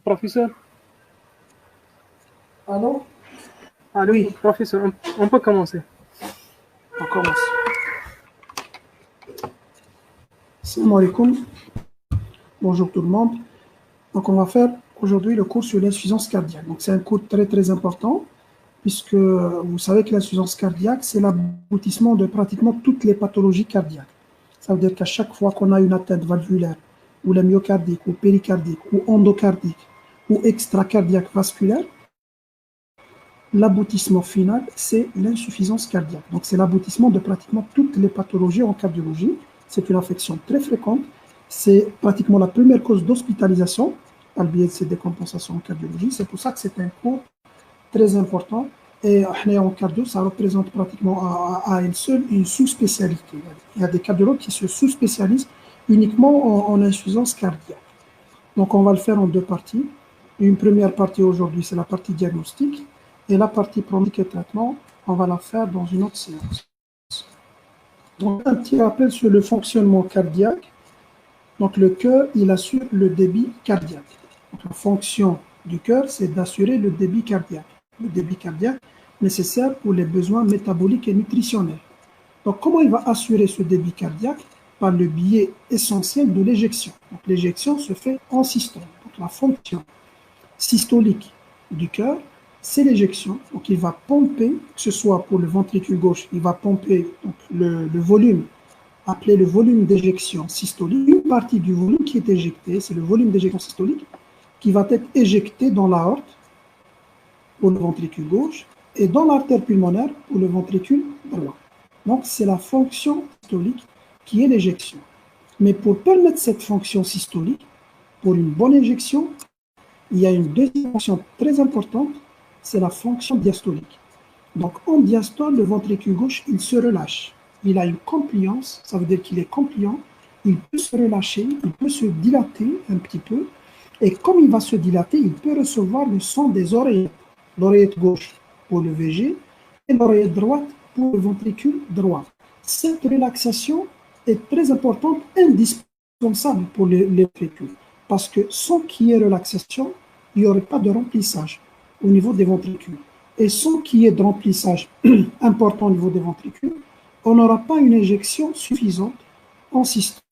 Professeur? Allô? Allô, oui, professeur, on peut commencer. On commence. Salam alaikum. Bonjour tout le monde. Donc on va faire aujourd'hui le cours sur l'insuffisance cardiaque. Donc c'est un cours très très important puisque vous savez que l'insuffisance cardiaque c'est l'aboutissement de pratiquement toutes les pathologies cardiaques. Ça veut dire qu'à chaque fois qu'on a une atteinte valvulaire ou la myocardique ou péricardique ou endocardique ou extracardiaque vasculaire, l'aboutissement final, c'est l'insuffisance cardiaque. Donc, c'est l'aboutissement de pratiquement toutes les pathologies en cardiologie. C'est une affection très fréquente. C'est pratiquement la première cause d'hospitalisation par le biais de ces décompensations en cardiologie. C'est pour ça que c'est un cours très important. Et en cardio, ça représente pratiquement à elle seule une sous-spécialité. Il y a des cardiologues qui se sous-spécialisent uniquement en insuffisance cardiaque. Donc, on va le faire en deux parties. Une première partie aujourd'hui, c'est la partie diagnostique. Et la partie pronostic et traitement, on va la faire dans une autre séance. Donc, un petit rappel sur le fonctionnement cardiaque. Donc, le cœur, il assure le débit cardiaque. Donc, la fonction du cœur, c'est d'assurer le débit cardiaque. Le débit cardiaque nécessaire pour les besoins métaboliques et nutritionnels. Donc, comment il va assurer ce débit cardiaque? Par le biais essentiel de l'éjection. Donc, l'éjection se fait en systole. Donc, la fonction systolique du cœur, c'est l'éjection. Donc, il va pomper, que ce soit pour le ventricule gauche, il va pomper donc, le volume, appelé le volume d'éjection systolique. Une partie du volume qui est éjecté, c'est le volume d'éjection systolique qui va être éjecté dans l'aorte pour le ventricule gauche et dans l'artère pulmonaire pour le ventricule droit. Donc, c'est la fonction systolique qui est l'éjection. Mais pour permettre cette fonction systolique, pour une bonne éjection, il y a une deuxième fonction très importante, c'est la fonction diastolique. Donc, en diastole, le ventricule gauche, il se relâche. Il a une compliance, ça veut dire qu'il est compliant, il peut se relâcher, il peut se dilater un petit peu, et comme il va se dilater, il peut recevoir le son des oreillettes. L'oreillette gauche pour le VG et l'oreillette droite pour le ventricule droit. Cette relaxation est très importante, indispensable pour les ventricules. Parce que sans qu'il y ait relaxation, il n'y aurait pas de remplissage au niveau des ventricules. Et sans qu'il y ait de remplissage important au niveau des ventricules, on n'aura pas une éjection suffisante en systole.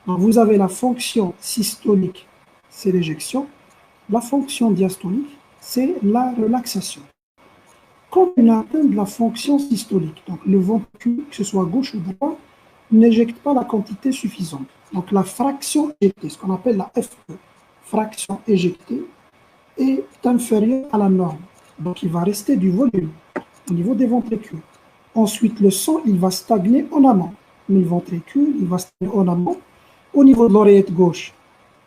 Donc vous avez la fonction systolique, c'est l'éjection. La fonction diastolique, c'est la relaxation. Quand on atteint la fonction systolique, donc le ventricule, que ce soit gauche ou droit, n'éjecte pas la quantité suffisante. Donc la fraction éjectée, ce qu'on appelle la FE, fraction éjectée, est inférieure à la norme. Donc il va rester du volume au niveau des ventricules. Ensuite, le sang, il va stagner en amont. Mais le ventricule, il va stagner en amont au niveau de l'oreillette gauche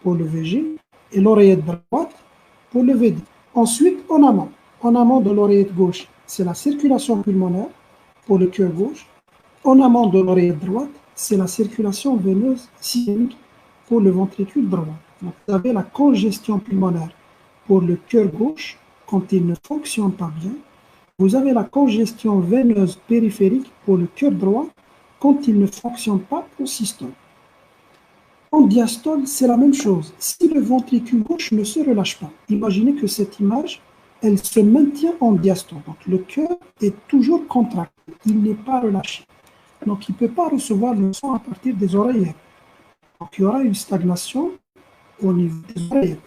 pour le VG et l'oreillette droite pour le VD. Ensuite, en amont de l'oreillette gauche, c'est la circulation pulmonaire pour le cœur gauche. En amont de l'oreillette droite, c'est la circulation veineuse systémique pour le ventricule droit. Donc, vous avez la congestion pulmonaire pour le cœur gauche quand il ne fonctionne pas bien. Vous avez la congestion veineuse périphérique pour le cœur droit quand il ne fonctionne pas au systole. En diastole, c'est la même chose. Si le ventricule gauche ne se relâche pas, imaginez que cette image, elle se maintient en diastole. Donc, le cœur est toujours contracté, il n'est pas relâché. donc il ne peut pas recevoir le son à partir des oreillettes. Donc il y aura une stagnation au niveau des oreillettes.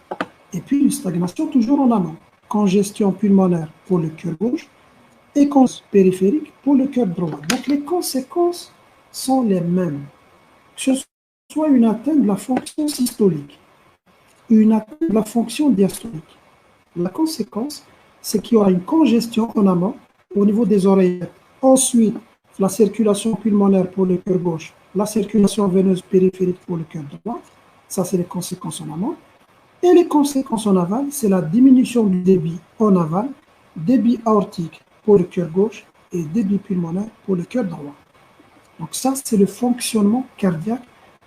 Et puis une stagnation toujours en amont. Congestion pulmonaire pour le cœur gauche et congestion périphérique pour le cœur droit. Donc les conséquences sont les mêmes. Que ce soit une atteinte de la fonction systolique, une atteinte de la fonction diastolique. La conséquence, c'est qu'il y aura une congestion en amont au niveau des oreillettes. Ensuite, la circulation pulmonaire pour le cœur gauche, la circulation veineuse périphérique pour le cœur droit. Ça, c'est les conséquences en amont. Et les conséquences en aval, c'est la diminution du débit en aval, débit aortique pour le cœur gauche et débit pulmonaire pour le cœur droit. Donc ça, c'est le fonctionnement cardiaque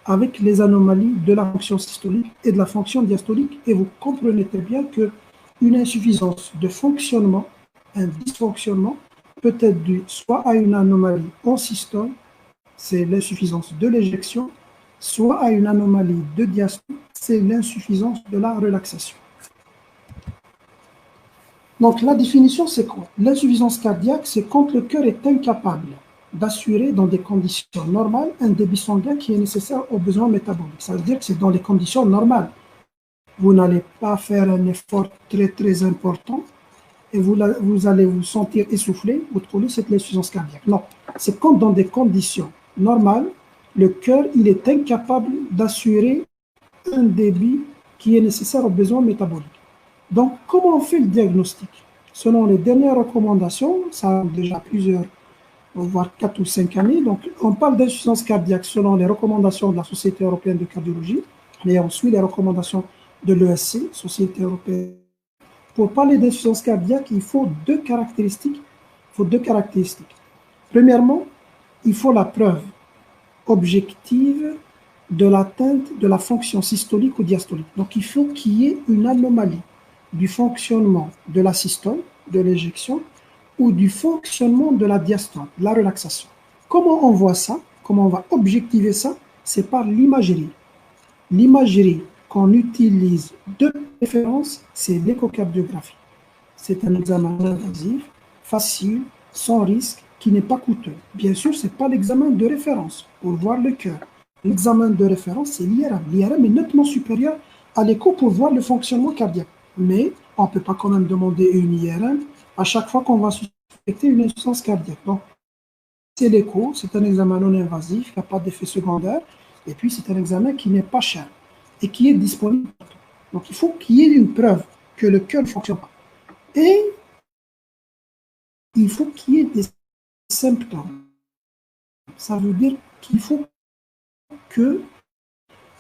avec les anomalies de la fonction systolique et de la fonction diastolique. Et vous comprenez très bien qu'une insuffisance de fonctionnement, un dysfonctionnement, peut être dû soit à une anomalie en systole, c'est l'insuffisance de l'éjection, soit à une anomalie de diastole, c'est l'insuffisance de la relaxation. Donc la définition, c'est quoi? L'insuffisance cardiaque, c'est quand le cœur est incapable d'assurer dans des conditions normales un débit sanguin qui est nécessaire aux besoins métaboliques. Ça veut dire que c'est dans les conditions normales. Vous n'allez pas faire un effort très très important et vous allez vous sentir essoufflé, vous trouvez cette l'insuffisance cardiaque. Non, c'est quand dans des conditions normales, le cœur il est incapable d'assurer un débit qui est nécessaire aux besoins métaboliques. Donc, comment on fait le diagnostic? Selon les dernières recommandations, ça a déjà plusieurs, voire 4 ou 5 années, donc on parle d'insuffisance cardiaque selon les recommandations de la Société européenne de cardiologie, et ensuite les recommandations de l'ESC, Société européenne. Pour parler d'insuffisance cardiaque, il faut deux caractéristiques. Premièrement, il faut la preuve objective de l'atteinte de la fonction systolique ou diastolique. Donc, il faut qu'il y ait une anomalie du fonctionnement de la systole, de l'éjection, ou du fonctionnement de la diastole, la relaxation. Comment on voit ça? Comment on va objectiver ça? C'est par l'imagerie. L'imagerie qu'on utilise de préférence, c'est l'échocardiographie. C'est un examen invasif, facile, sans risque, qui n'est pas coûteux. Bien sûr, ce n'est pas l'examen de référence pour voir le cœur. L'examen de référence, c'est l'IRM. L'IRM est nettement supérieur à l'écho pour voir le fonctionnement cardiaque. Mais on ne peut pas quand même demander une IRM à chaque fois qu'on va suspecter une insuffisance cardiaque. Donc, c'est l'écho, c'est un examen non invasif, il n'y a pas d'effet secondaire, et puis c'est un examen qui n'est pas cher et qui est disponible. Donc, il faut qu'il y ait une preuve que le cœur ne fonctionne pas. Et il faut qu'il y ait des symptômes. Ça veut dire qu'il faut que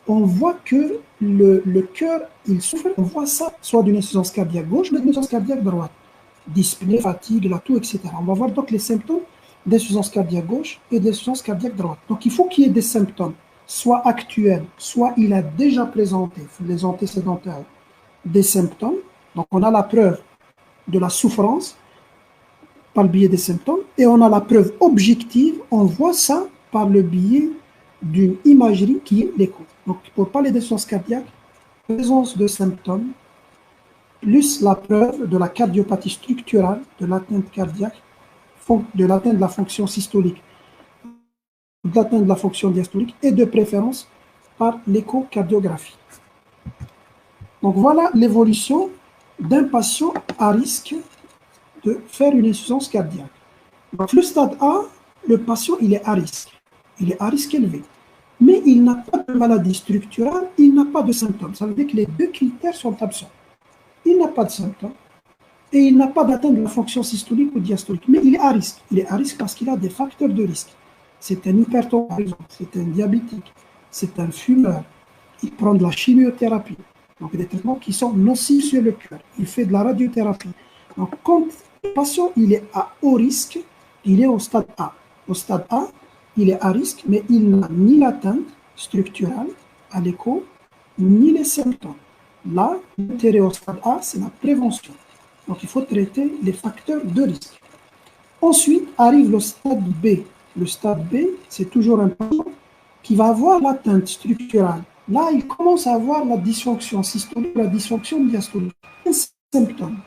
on voit que le cœur, il souffre, on voit ça, soit d'une insuffisance cardiaque gauche, mais d'une insuffisance cardiaque droite. Dyspnée, fatigue, la toux, etc. On va voir donc les symptômes d'insuffisance cardiaque gauche et d'insuffisance cardiaque droite. Donc il faut qu'il y ait des symptômes, soit actuels, soit il a déjà présenté, les antécédentaires, des symptômes. Donc on a la preuve de la souffrance par le biais des symptômes et on a la preuve objective, on voit ça par le biais d'une imagerie qui est l'écho. Donc, pour parler d'insuffisance cardiaque, présence de symptômes, plus la preuve de la cardiopathie structurale, de l'atteinte cardiaque, de l'atteinte de la fonction systolique, de l'atteinte de la fonction diastolique, et de préférence par l'échocardiographie. Donc, voilà l'évolution d'un patient à risque de faire une insuffisance cardiaque. Donc, le stade A, le patient, il est à risque. Il est à risque élevé. Mais il n'a pas de maladie structurale, il n'a pas de symptômes. Ça veut dire que les deux critères sont absents. Il n'a pas de symptômes et il n'a pas d'atteinte de la fonction systolique ou diastolique. Mais il est à risque. Il est à risque parce qu'il a des facteurs de risque. C'est un hypertendu, par exemple, c'est un diabétique, c'est un fumeur, il prend de la chimiothérapie. Donc des traitements qui sont nocifs sur le cœur. Il fait de la radiothérapie. Donc quand le patient il est à haut risque, il est au stade A. Au stade A, il est à risque, mais il n'a ni l'atteinte structurelle à l'écho, ni les symptômes. Là, l'intérêt au stade A, c'est la prévention. Donc, il faut traiter les facteurs de risque. Ensuite, arrive le stade B. Le stade B, c'est toujours un patient qui va avoir l'atteinte structurelle. Là, il commence à avoir la dysfonction systolique, la dysfonction diastolique. Un symptôme.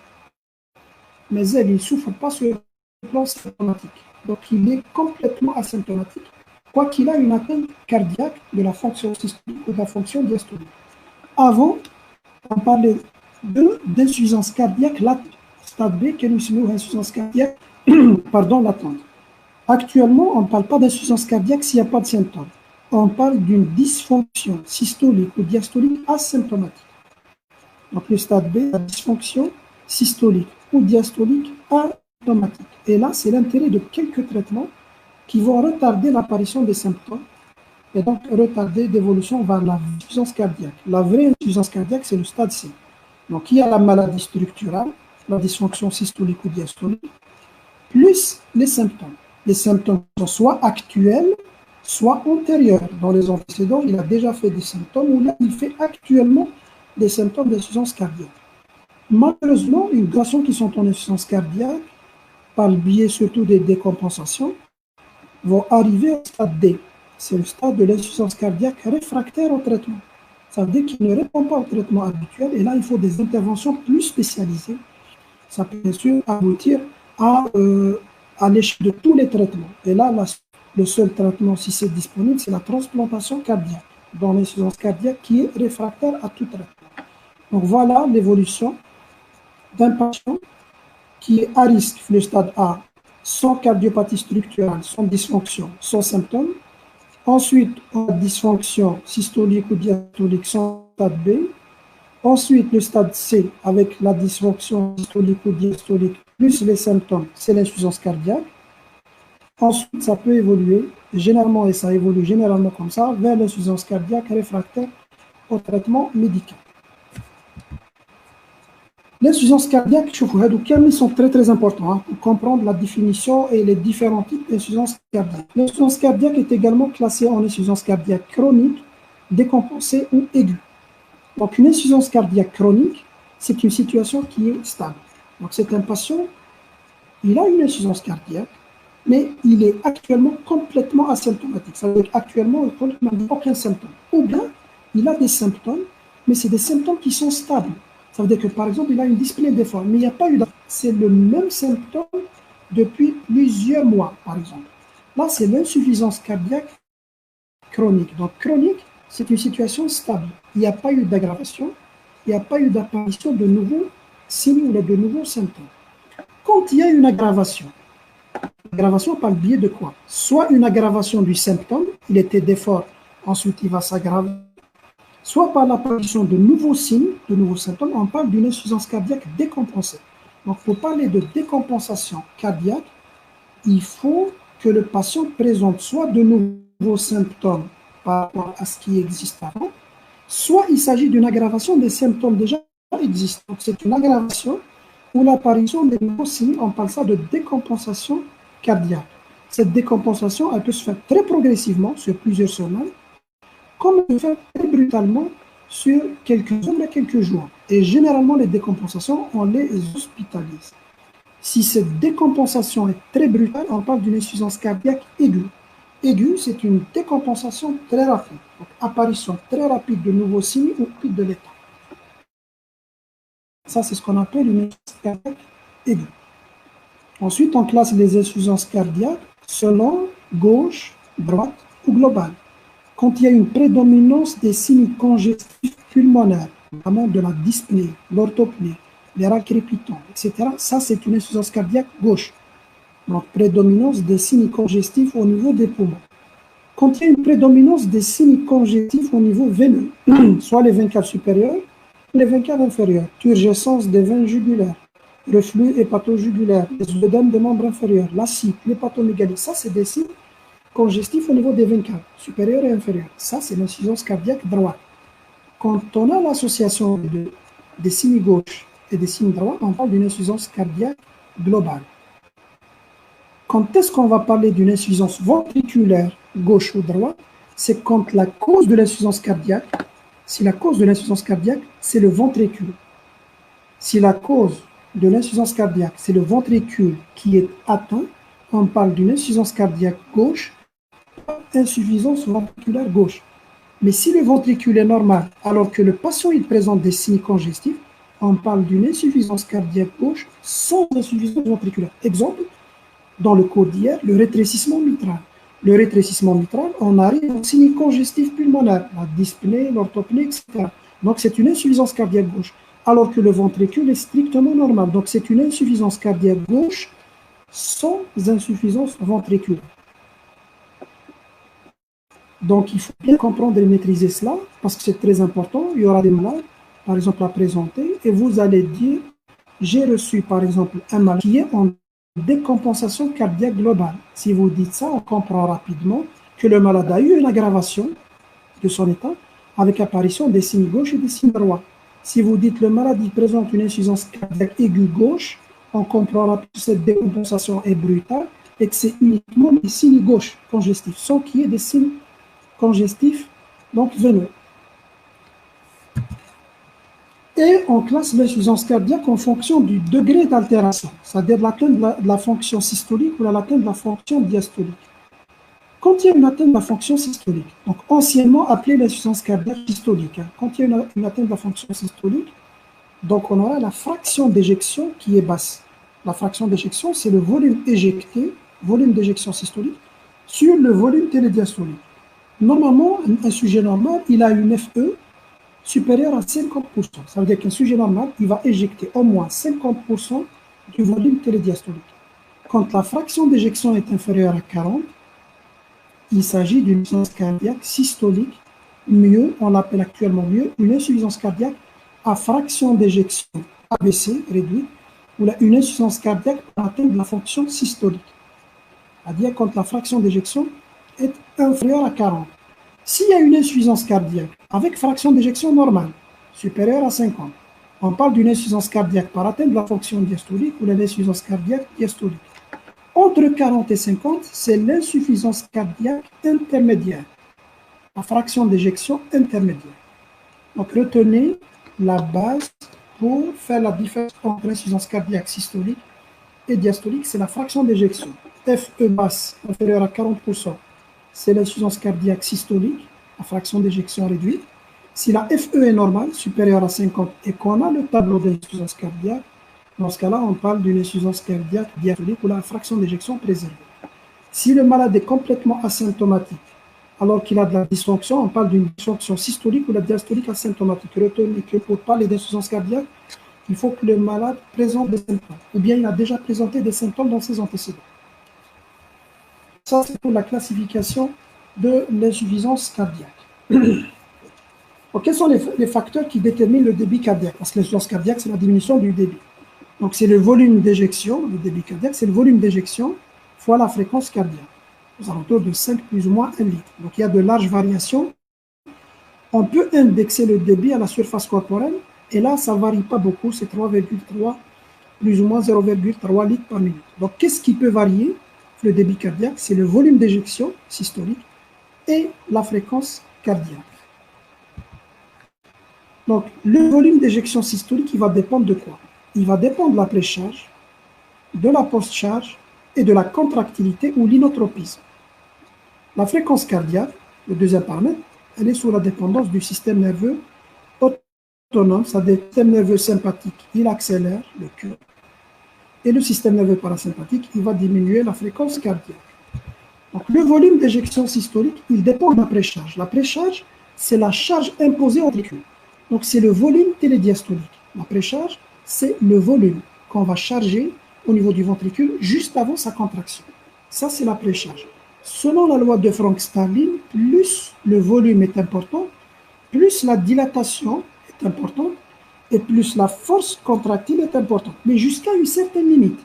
Mais elle, il ne souffre pas sur le plan symptomatique. Donc, il est complètement asymptomatique. quoi qu'il a une atteinte cardiaque de la fonction systolique ou de la fonction diastolique. Avant, on parlait d'insuffisance cardiaque latente, stade B, qui est une insuffisance cardiaque latente. Actuellement, on ne parle pas d'insuffisance cardiaque s'il n'y a pas de symptômes. On parle d'une dysfonction systolique ou diastolique asymptomatique. Donc le stade B, la dysfonction systolique ou diastolique asymptomatique. Et là, c'est l'intérêt de quelques traitements qui vont retarder l'apparition des symptômes et donc retarder l'évolution vers la insuffisance cardiaque. La vraie insuffisance cardiaque, c'est le stade C. Donc il y a la maladie structurale, la dysfonction systolique ou diastolique, plus les symptômes. Les symptômes sont soit actuels, soit antérieurs. Dans les antécédents, il a déjà fait des symptômes, ou là, il fait actuellement des symptômes d'insuffisance cardiaque. Malheureusement, une personne qui sont en insuffisance cardiaque, par le biais surtout des décompensations, vont arriver au stade D. C'est le stade de l'insuffisance cardiaque réfractaire au traitement. Ça veut dire qu'il ne répond pas au traitement habituel, et là, il faut des interventions plus spécialisées. Ça peut bien sûr aboutir à l'échec de tous les traitements. Et là, le seul traitement, si c'est disponible, c'est la transplantation cardiaque, dans l'insuffisance cardiaque qui est réfractaire à tout traitement. Donc voilà l'évolution d'un patient qui est à risque, le stade A, sans cardiopathie structurelle, sans dysfonction, sans symptômes. Ensuite, on a dysfonction systolique ou diastolique sans stade B. Ensuite, le stade C, avec la dysfonction systolique ou diastolique, plus les symptômes, c'est l'insuffisance cardiaque. Ensuite, ça peut évoluer, généralement, et ça évolue généralement comme ça, vers l'insuffisance cardiaque réfractaire au traitement médical. L'insuffisance cardiaque, ils sont très très importants pour comprendre la définition et les différents types d'insuffisance cardiaque. L'insuffisance cardiaque est également classée en insuffisance cardiaque chronique, décompensée ou aiguë. Donc une insuffisance cardiaque chronique, c'est une situation qui est stable. Donc c'est un patient, il a une insuffisance cardiaque, mais il est actuellement complètement asymptomatique. Ça veut dire actuellement, il n'a aucun symptôme. Ou bien, il a des symptômes, mais c'est des symptômes qui sont stables. Ça veut dire que, par exemple, il a une dyspnée des fois, mais il n'y a pas eu c'est le même symptôme depuis plusieurs mois, par exemple. Là, c'est l'insuffisance cardiaque chronique. Donc, chronique, c'est une situation stable. Il n'y a pas eu d'aggravation, il n'y a pas eu d'apparition de nouveaux signes ou de nouveaux symptômes. Quand il y a une aggravation par le biais de quoi? Soit une aggravation du symptôme, il était défort, ensuite il va s'aggraver, soit par l'apparition de nouveaux signes, de nouveaux symptômes, on parle d'une insuffisance cardiaque décompensée. Donc, pour parler de décompensation cardiaque, il faut que le patient présente soit de nouveaux symptômes par rapport à ce qui existe avant, soit il s'agit d'une aggravation des symptômes déjà existants. Donc, c'est une aggravation ou l'apparition des nouveaux signes, on parle ça de décompensation cardiaque. Cette décompensation, elle peut se faire très progressivement sur plusieurs semaines, comme elle peut se faire très brutalement sur quelques heures et quelques jours. Et généralement, les décompensations, on les hospitalise. Si cette décompensation est très brutale, on parle d'une insuffisance cardiaque aiguë. Aiguë, c'est une décompensation très rapide. Donc, apparition très rapide de nouveaux signes ou de l'état. Ça, c'est ce qu'on appelle une insuffisance cardiaque aiguë. Ensuite, on classe les insuffisances cardiaques selon gauche, droite ou globale. Quand il y a une prédominance des signes congestifs pulmonaires, notamment de la dyspnée, l'orthopnée, les rats crépitants, etc., ça, c'est une insuffisance cardiaque gauche. Donc, prédominance des signes congestifs au niveau des poumons. Quand il y a une prédominance des signes congestifs au niveau veineux, soit les veines caves supérieures, les veines caves inférieures, turgescence des veines jugulaires, reflux hépatojugulaire, les œdèmes des membres inférieurs, l'acide, l'hépatomégalie, ça c'est des signes congestifs au niveau des veines caves, supérieures et inférieures. Ça c'est l'insuffisance cardiaque droite. Quand on a l'association des signes gauche et des signes droits, on parle d'une insuffisance cardiaque globale. Quand est-ce qu'on va parler d'une insuffisance ventriculaire gauche ou droite? C'est quand la cause de l'insuffisance cardiaque, si la cause de l'insuffisance cardiaque, c'est le ventricule. Si la cause de l'insuffisance cardiaque, c'est le ventricule qui est atteint, on parle d'une insuffisance cardiaque gauche, insuffisance ventriculaire gauche. Mais si le ventricule est normal, alors que le patient il présente des signes congestifs, on parle d'une insuffisance cardiaque gauche sans insuffisance ventriculaire. Exemple, dans le cours d'hier, le rétrécissement mitral. le rétrécissement mitral, on arrive au signe congestif pulmonaire, la dyspnée, l'orthopnée, etc. Donc, c'est une insuffisance cardiaque gauche, alors que le ventricule est strictement normal. Donc, c'est une insuffisance cardiaque gauche sans insuffisance ventriculaire. Donc, il faut bien comprendre et maîtriser cela, parce que c'est très important. Il y aura des malades, par exemple, à présenter, et vous allez dire, j'ai reçu, par exemple, un malade qui est en décompensation cardiaque globale. Si vous dites ça, on comprend rapidement que le malade a eu une aggravation de son état avec apparition des signes gauches et des signes droits. Si vous dites le malade il présente une insuffisance cardiaque aiguë gauche, on comprend rapidement que cette décompensation est brutale et que c'est uniquement les signes gauches congestifs, sans qu'il y ait des signes congestifs, donc veineux. Et on classe l'insuffisance cardiaque en fonction du degré d'altération, c'est-à-dire l'atteinte de la fonction systolique ou l'atteinte de la fonction diastolique. Quand il y a une atteinte de la fonction systolique, donc anciennement appelée l'insuffisance cardiaque systolique, quand il y a une atteinte de la fonction systolique, donc on aura la fraction d'éjection qui est basse. La fraction d'éjection, c'est le volume éjecté, volume d'éjection systolique, sur le volume télédiastolique. Normalement, un sujet normal, il a une FE supérieure à 50%. Ça veut dire qu'un sujet normal, il va éjecter au moins 50% du volume télédiastolique. Quand la fraction d'éjection est inférieure à 40, il s'agit d'une insuffisance cardiaque systolique. Mieux, on l'appelle actuellement mieux, une insuffisance cardiaque à fraction d'éjection ABC réduite, ou une insuffisance cardiaque par atteinte de la fonction systolique. C'est-à-dire quand la fraction d'éjection est inférieure à 40. S'il y a une insuffisance cardiaque avec fraction d'éjection normale, supérieure à 50, on parle d'une insuffisance cardiaque par atteinte de la fonction diastolique ou l'insuffisance cardiaque diastolique. Entre 40 et 50, c'est l'insuffisance cardiaque intermédiaire, la fraction d'éjection intermédiaire. Donc retenez la base pour faire la différence entre l'insuffisance cardiaque systolique et diastolique, c'est la fraction d'éjection. FE basse inférieure à 40%, c'est l'insuffisance cardiaque systolique, la fraction d'éjection réduite. Si la FE est normale, supérieure à 50, et qu'on a le tableau d'insuffisance cardiaque, dans ce cas-là, on parle d'une insuffisance cardiaque diastolique ou la fraction d'éjection préservée. Si le malade est complètement asymptomatique, alors qu'il a de la dysfonction, on parle d'une dysfonction systolique ou la diastolique asymptomatique. Retenez que pour parler d'insuffisance cardiaque, il faut que le malade présente des symptômes, ou bien il a déjà présenté des symptômes dans ses antécédents. Ça, c'est pour la classification de l'insuffisance cardiaque. Donc, quels sont les facteurs qui déterminent le débit cardiaque? Parce que l'insuffisance cardiaque, c'est la diminution du débit. Donc, c'est le volume d'éjection, le débit cardiaque, c'est le volume d'éjection fois la fréquence cardiaque, aux alentours de 5 plus ou moins 1 litre. Donc, il y a de larges variations. On peut indexer le débit à la surface corporelle, et là, ça ne varie pas beaucoup, c'est 3,3 plus ou moins 0,3 litres par minute. Donc, qu'est-ce qui peut varier? Le débit cardiaque, c'est le volume d'éjection systolique et la fréquence cardiaque. Donc, le volume d'éjection systolique, il va dépendre de quoi? Il va dépendre de la précharge, de la post-charge et de la contractilité ou l'inotropisme. La fréquence cardiaque, le deuxième paramètre, elle est sous la dépendance du système nerveux autonome, c'est-à-dire le système nerveux sympathique, il accélère le cœur. Et le système nerveux parasympathique, il va diminuer la fréquence cardiaque. Donc, le volume d'éjection systolique, il dépend de la précharge. La précharge, c'est la charge imposée au ventricule. Donc, c'est le volume télédiastolique. La précharge, c'est le volume qu'on va charger au niveau du ventricule juste avant sa contraction. Ça, c'est la précharge. Selon la loi de Frank-Starling, plus le volume est important, plus la dilatation est importante, et plus la force contractile est importante, mais jusqu'à une certaine limite.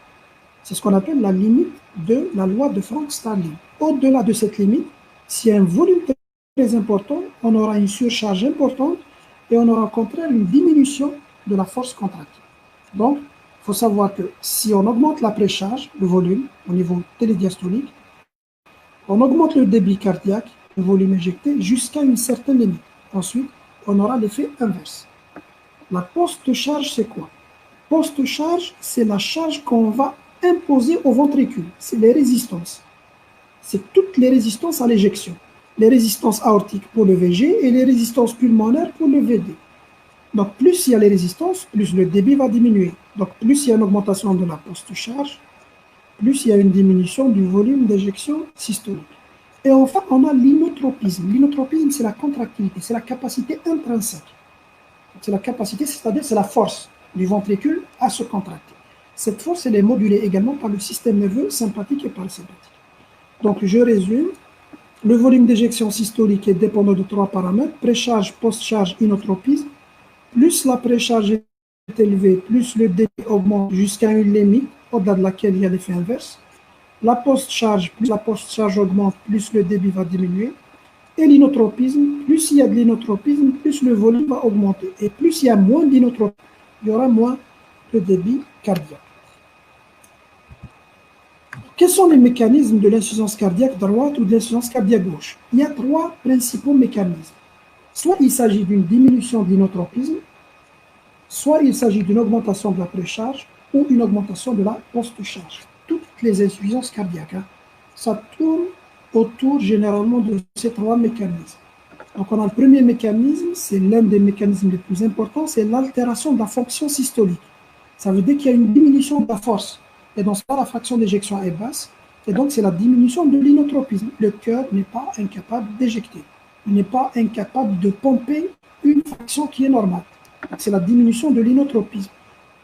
C'est ce qu'on appelle la limite de la loi de Frank-Starling. Au-delà de cette limite, s'il y a un volume très important, on aura une surcharge importante et on aura au contraire une diminution de la force contractile. Donc, il faut savoir que si on augmente la précharge, le volume, au niveau télédiastolique, on augmente le débit cardiaque, le volume éjecté, jusqu'à une certaine limite. Ensuite, on aura l'effet inverse. La post-charge, c'est quoi? Post-charge, c'est la charge qu'on va imposer au ventricule. C'est les résistances. C'est toutes les résistances à l'éjection. Les résistances aortiques pour le VG et les résistances pulmonaires pour le VD. Donc, plus il y a les résistances, plus le débit va diminuer. Donc, plus il y a une augmentation de la post-charge, plus il y a une diminution du volume d'éjection systolique. Et enfin, on a l'inotropisme. L'inotropisme, c'est la contractilité, c'est la capacité intrinsèque. C'est la capacité, c'est-à-dire c'est la force du ventricule à se contracter. Cette force, elle est modulée également par le système nerveux sympathique et parasympathique. Donc, je résume. Le volume d'éjection systolique est dépendant de trois paramètres, précharge, post-charge, inotropisme. Plus la précharge est élevée, plus le débit augmente jusqu'à une limite, au-delà de laquelle il y a l'effet inverse. La post-charge, plus la post-charge augmente, plus le débit va diminuer. Et l'inotropisme, plus il y a de l'inotropisme, plus le volume va augmenter. Et plus il y a moins d'inotropisme, il y aura moins de débit cardiaque. Quels sont les mécanismes de l'insuffisance cardiaque droite ou de l'insuffisance cardiaque gauche? Il y a trois principaux mécanismes. Soit il s'agit d'une diminution de l'inotropisme, soit il s'agit d'une augmentation de la précharge ou une augmentation de la post-charge. Toutes les insuffisances cardiaques, ça tourne autour généralement de ces trois mécanismes. Donc on a le premier mécanisme, c'est l'un des mécanismes les plus importants, c'est l'altération de la fonction systolique. Ça veut dire qu'il y a une diminution de la force. Et dans ce cas, la fraction d'éjection est basse. Et donc, c'est la diminution de l'inotropisme. Le cœur n'est pas incapable d'éjecter. Il n'est pas incapable de pomper une fraction qui est normale. C'est la diminution de l'inotropisme.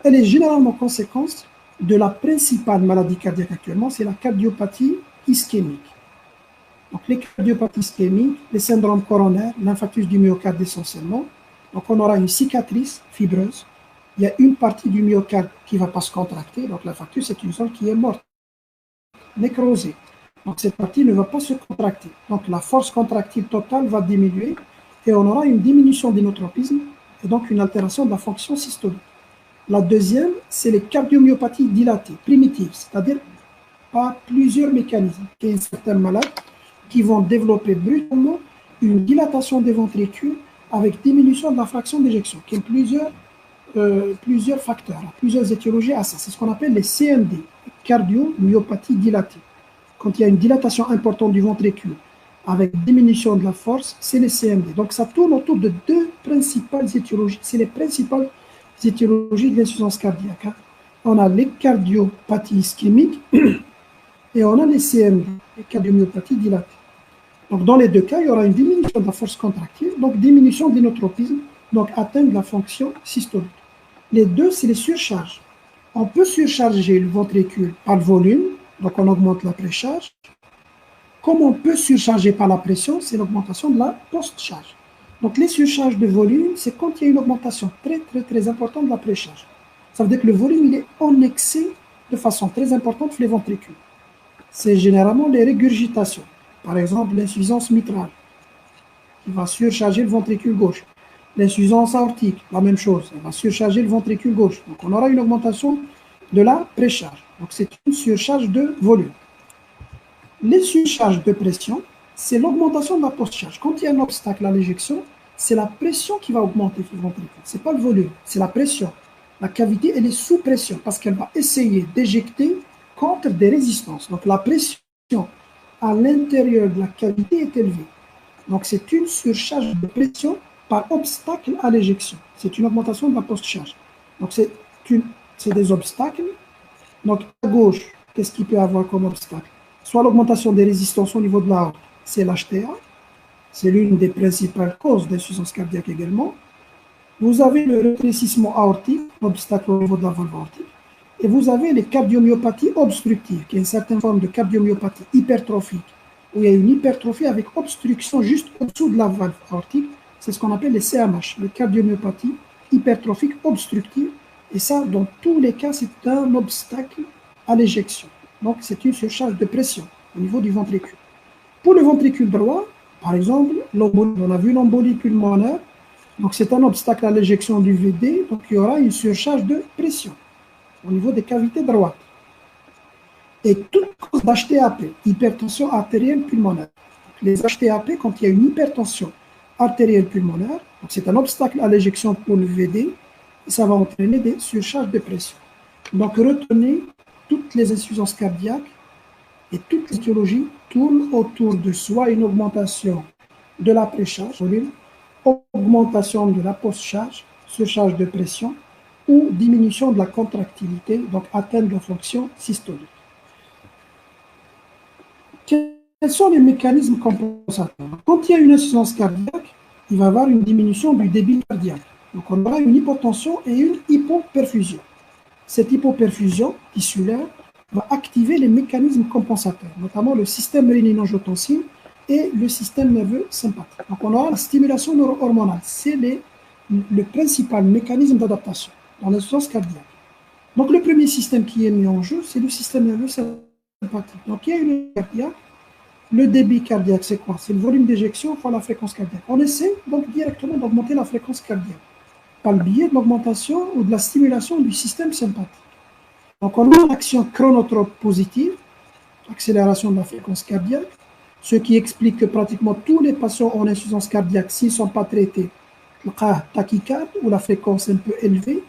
Elle est généralement conséquence de la principale maladie cardiaque actuellement, c'est la cardiopathie ischémique. Donc, les cardiopathies ischémiques, les syndromes coronaires, l'infarctus du myocarde essentiellement. Donc, on aura une cicatrice fibreuse. Il y a une partie du myocarde qui ne va pas se contracter. Donc, l'infarctus, c'est une zone qui est morte, nécrosée. Donc, cette partie ne va pas se contracter. Donc, la force contractile totale va diminuer et on aura une diminution d'inotropisme et donc une altération de la fonction systolique. La deuxième, c'est les cardiomyopathies dilatées, primitives, c'est-à-dire par plusieurs mécanismes. Il y a certains malades qui vont développer brutalement une dilatation des ventricules avec diminution de la fraction d'éjection, qui est plusieurs facteurs, plusieurs étiologies à ça. C'est ce qu'on appelle les CMD, cardiomyopathie dilatée. Quand il y a une dilatation importante du ventricule avec diminution de la force, c'est les CMD. Donc ça tourne autour de deux principales étiologies. C'est les principales étiologies de l'insuffisance cardiaque. On a les cardiopathies ischémiques et on a les CMD, les cardiomyopathies dilatées. Donc dans les deux cas, il y aura une diminution de la force contractile, donc diminution de l'inotropisme, donc atteinte de la fonction systolique. Les deux, c'est les surcharges. On peut surcharger le ventricule par le volume, donc on augmente la précharge. Comme on peut surcharger par la pression, c'est l'augmentation de la post-charge. Donc les surcharges de volume, c'est quand il y a une augmentation très importante de la précharge. Ça veut dire que le volume, il est en excès de façon très importante sur les ventricules. C'est généralement les régurgitations. Par exemple, l'insuffisance mitrale, qui va surcharger le ventricule gauche. L'insuffisance aortique, la même chose, elle va surcharger le ventricule gauche. Donc on aura une augmentation de la précharge. Donc c'est une surcharge de volume. Les surcharges de pression, c'est l'augmentation de la post-charge. Quand il y a un obstacle à l'éjection, c'est la pression qui va augmenter sur le ventricule. Ce n'est pas le volume, c'est la pression. La cavité, elle est sous pression parce qu'elle va essayer d'éjecter contre des résistances. Donc la pression à l'intérieur de la cavité est élevée. Donc c'est une surcharge de pression par obstacle à l'éjection. C'est une augmentation de la post-charge. Donc c'est des obstacles. Donc à gauche, qu'est-ce qu'il peut y avoir comme obstacle? Soit l'augmentation des résistances au niveau de l'aorte, c'est l'HTA. C'est l'une des principales causes d'insuffisance cardiaque également. Vous avez le rétrécissement aortique, l'obstacle au niveau de la valve aortique. Et vous avez les cardiomyopathies obstructives, qui est une certaine forme de cardiomyopathie hypertrophique, où il y a une hypertrophie avec obstruction juste au-dessous de la valve aortique. C'est ce qu'on appelle les CMH, les cardiomyopathies hypertrophiques obstructives. Et ça, dans tous les cas, c'est un obstacle à l'éjection. Donc, c'est une surcharge de pression au niveau du ventricule. Pour le ventricule droit, par exemple, on a vu l'embolie pulmonaire. Donc, c'est un obstacle à l'éjection du VD. Donc, il y aura une surcharge de pression au niveau des cavités droites. Et toute cause d'HTAP, hypertension artérielle pulmonaire. Donc, les HTAP, quand il y a une hypertension artérielle pulmonaire, c'est un obstacle à l'éjection pour le VD, et ça va entraîner des surcharges de pression. Donc, retenez, toutes les insuffisances cardiaques et toutes les étiologies tournent autour de soit une augmentation de la précharge, augmentation de la post-charge, surcharge de pression, ou diminution de la contractilité, donc atteinte de la fonction systolique. Quelles quels sont les mécanismes compensateurs? Quand il y a une insuffisance cardiaque, il va y avoir une diminution du débit cardiaque. Donc, on aura une hypotension et une hypoperfusion. Cette hypoperfusion tissulaire va activer les mécanismes compensateurs, notamment le système rénine-angiotensine et le système nerveux sympathique. Donc, on aura la stimulation neuro-hormonale. C'est le principal mécanisme d'adaptation dans l'insuffisance cardiaque. Donc, le premier système qui est mis en jeu, c'est le système nerveux sympathique. Donc, il y a une cardiaque. Le débit cardiaque, c'est quoi? C'est le volume d'éjection fois la fréquence cardiaque. On essaie donc directement d'augmenter la fréquence cardiaque par le biais de l'augmentation ou de la stimulation du système sympathique. Donc, on a une action chronotrope positive, accélération de la fréquence cardiaque, ce qui explique que pratiquement tous les patients en insuffisance cardiaque, s'ils ne sont pas traités, le cas tachycarde ou la fréquence un peu élevée,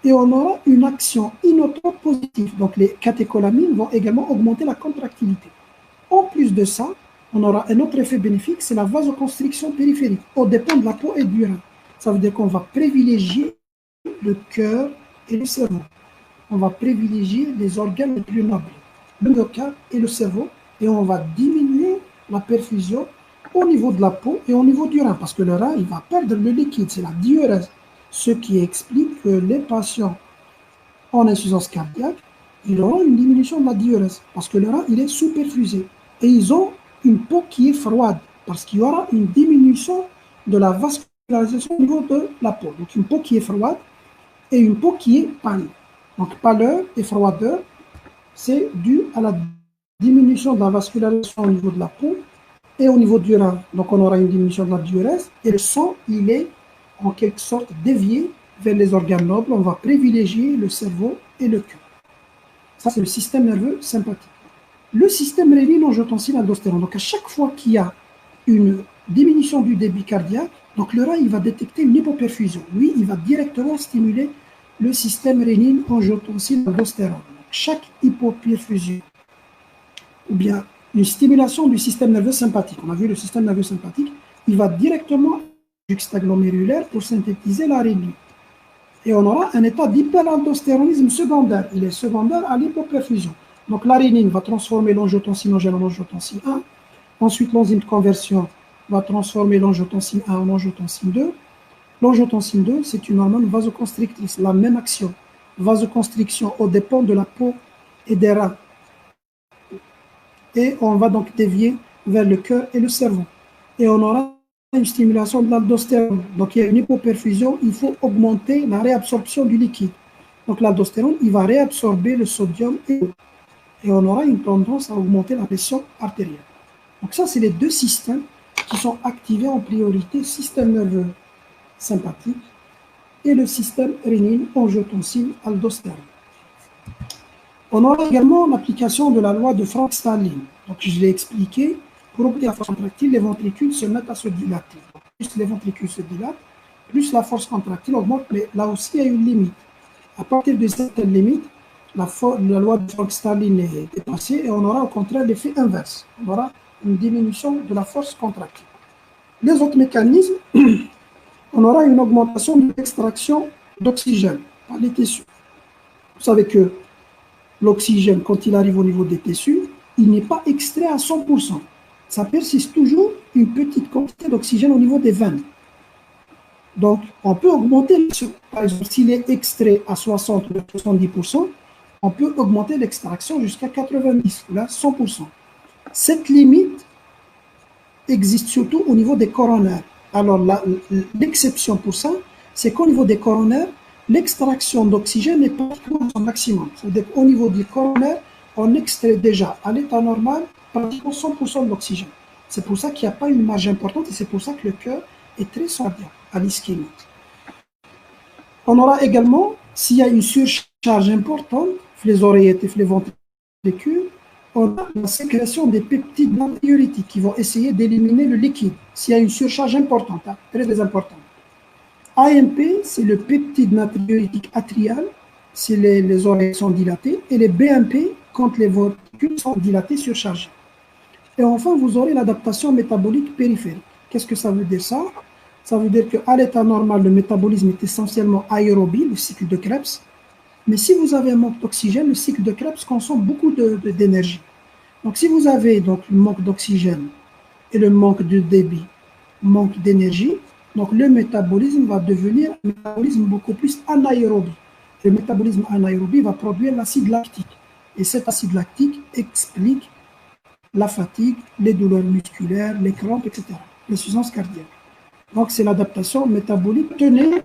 et on aura une action inotrope positive. Donc, les catécholamines vont également augmenter la contractilité. En plus de ça, on aura un autre effet bénéfique, c'est la vasoconstriction périphérique, au dépend de la peau et du rein. Ça veut dire qu'on va privilégier le cœur et le cerveau. On va privilégier les organes les plus nobles, le myocarde et le cerveau, et on va diminuer la perfusion au niveau de la peau et au niveau du rein, parce que le rein, il va perdre le liquide, c'est la diurèse. Ce qui explique que les patients en insuffisance cardiaque, ils auront une diminution de la diurèse, parce que le rein, il est sous-perfusé. Et ils ont une peau qui est froide, parce qu'il y aura une diminution de la vascularisation au niveau de la peau. Donc une peau qui est froide et une peau qui est pâle. Donc pâleur et froideur, c'est dû à la diminution de la vascularisation au niveau de la peau et au niveau du rein. Donc on aura une diminution de la diurèse et le sang, il est en quelque sorte dévié vers les organes nobles. On va privilégier le cerveau et le cœur. Ça, c'est le système nerveux sympathique. Le système rénine-angiotensine-aldostérone. Donc, à chaque fois qu'il y a une diminution du débit cardiaque, donc le rein, il va détecter une hypoperfusion. Lui, il va directement stimuler le système rénine-angiotensine-aldostérone. Chaque hypoperfusion, ou bien une stimulation du système nerveux sympathique, on a vu le système nerveux sympathique, il va directement juxtaglomérulaire pour synthétiser la rénine. Et on aura un état d'hyperaldostéronisme secondaire. Il est secondaire à l'hypoperfusion. Donc la rénine va transformer l'angiotensinogène en angiotensine 1. Ensuite, l'enzyme de conversion va transformer l'angiotensine 1 en angiotensine 2. L'angiotensine 2, c'est une hormone vasoconstrictrice, la même action. Vasoconstriction au dépend de la peau et des reins. Et on va donc dévier vers le cœur et le cerveau. Et on aura une stimulation de l'aldostérone. Donc il y a une hypoperfusion, il faut augmenter la réabsorption du liquide. Donc l'aldostérone, il va réabsorber le sodium et l'eau. Et on aura une tendance à augmenter la pression artérielle. Donc ça, c'est les deux systèmes qui sont activés en priorité, système nerveux sympathique et le système rénine-angiotensine-aldostérone. On aura également l'application de la loi de Frank-Starling. Donc je l'ai expliqué, pour augmenter la force contractile, les ventricules se mettent à se dilater. Plus les ventricules se dilatent, plus la force contractile augmente, mais là aussi il y a une limite. À partir de certaines limites, la loi de Frank-Starling est dépassée et on aura au contraire l'effet inverse. On aura une diminution de la force contractile. Les autres mécanismes, on aura une augmentation de l'extraction d'oxygène par les tissus. Vous savez que l'oxygène, quand il arrive au niveau des tissus, il n'est pas extrait à 100%. Ça persiste toujours une petite quantité d'oxygène au niveau des veines. Donc, on peut augmenter, par exemple, s'il est extrait à 60 ou 70%, on peut augmenter l'extraction jusqu'à 90 ou là 100%. Cette limite existe surtout au niveau des coronaires. Alors, l'exception pour ça, c'est qu'au niveau des coronaires, l'extraction d'oxygène n'est pas à son maximum. C'est-à-dire qu'au niveau du coronaire, on extrait déjà à l'état normal pratiquement 100% de l'oxygène. C'est pour ça qu'il n'y a pas une marge importante et c'est pour ça que le cœur est très sensible à l'ischémie. On aura également, s'il y a une surcharge importante, les oreillettes et les ventricules, on a la sécrétion des peptides natriurétiques qui vont essayer d'éliminer le liquide s'il y a une surcharge importante, très très importante. AMP, c'est le peptide natriurétique atrial, si les oreilles sont dilatées, et les BMP quand les ventricules sont dilatés, surchargés. Et enfin, vous aurez l'adaptation métabolique périphérique. Qu'est-ce que ça veut dire ça? Ça veut dire qu'à l'état normal, le métabolisme est essentiellement aérobie, le cycle de Krebs. Mais si vous avez un manque d'oxygène, le cycle de Krebs consomme beaucoup d'énergie. Donc, si vous avez donc le manque d'oxygène et le manque de débit, manque d'énergie, donc le métabolisme va devenir un métabolisme beaucoup plus anaérobie. Le métabolisme anaérobie va produire l'acide lactique. Et cet acide lactique explique la fatigue, les douleurs musculaires, les crampes, etc., l'insuffisance cardiaque. Donc, c'est l'adaptation métabolique. Tenez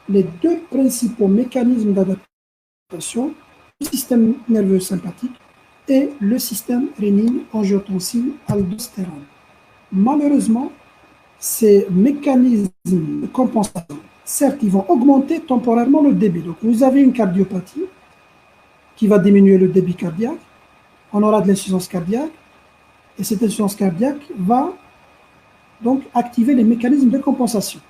les deux principaux mécanismes d'adaptation, le système nerveux sympathique et le système rénine-angiotensin-aldostérone. Malheureusement, ces mécanismes de compensation, certes, ils vont augmenter temporairement le débit. Donc, vous avez une cardiopathie qui va diminuer le débit cardiaque, on aura de l'insuffisance cardiaque, et cette insuffisance cardiaque va donc activer les mécanismes de compensation.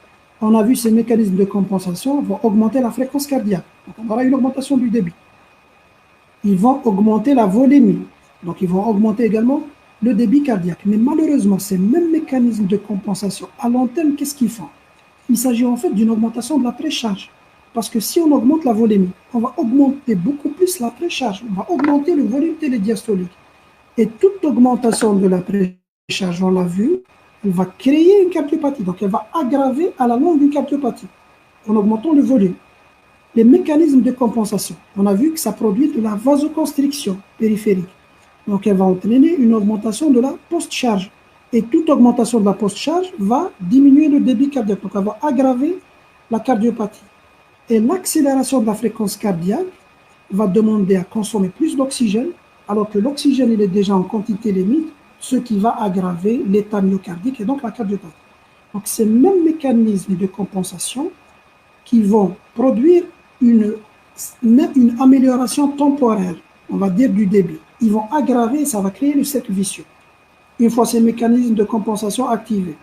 On a vu ces mécanismes de compensation vont augmenter la fréquence cardiaque. Donc, on aura une augmentation du débit. Ils vont augmenter la volémie. Donc, ils vont augmenter également le débit cardiaque. Mais malheureusement, ces mêmes mécanismes de compensation, à long terme, qu'est-ce qu'ils font? Il s'agit en fait d'une augmentation de la précharge. Parce que si on augmente la volémie, on va augmenter beaucoup plus la précharge. On va augmenter le volume télédiastolique. Et toute augmentation de la précharge, on l'a vu, elle va créer une cardiopathie. Donc, elle va aggraver à la longue une cardiopathie en augmentant le volume. Les mécanismes de compensation, on a vu que ça produit de la vasoconstriction périphérique. Donc, elle va entraîner une augmentation de la post-charge. Et toute augmentation de la post-charge va diminuer le débit cardiaque. Donc, elle va aggraver la cardiopathie. Et l'accélération de la fréquence cardiaque va demander à consommer plus d'oxygène, alors que l'oxygène, il est déjà en quantité limite, ce qui va aggraver l'état myocardique et donc la cardiopathie. Donc, ces mêmes mécanismes de compensation qui vont produire une amélioration temporaire, on va dire du débit. Ils vont aggraver et ça va créer le cercle vicieux. Une fois ces mécanismes de compensation activés,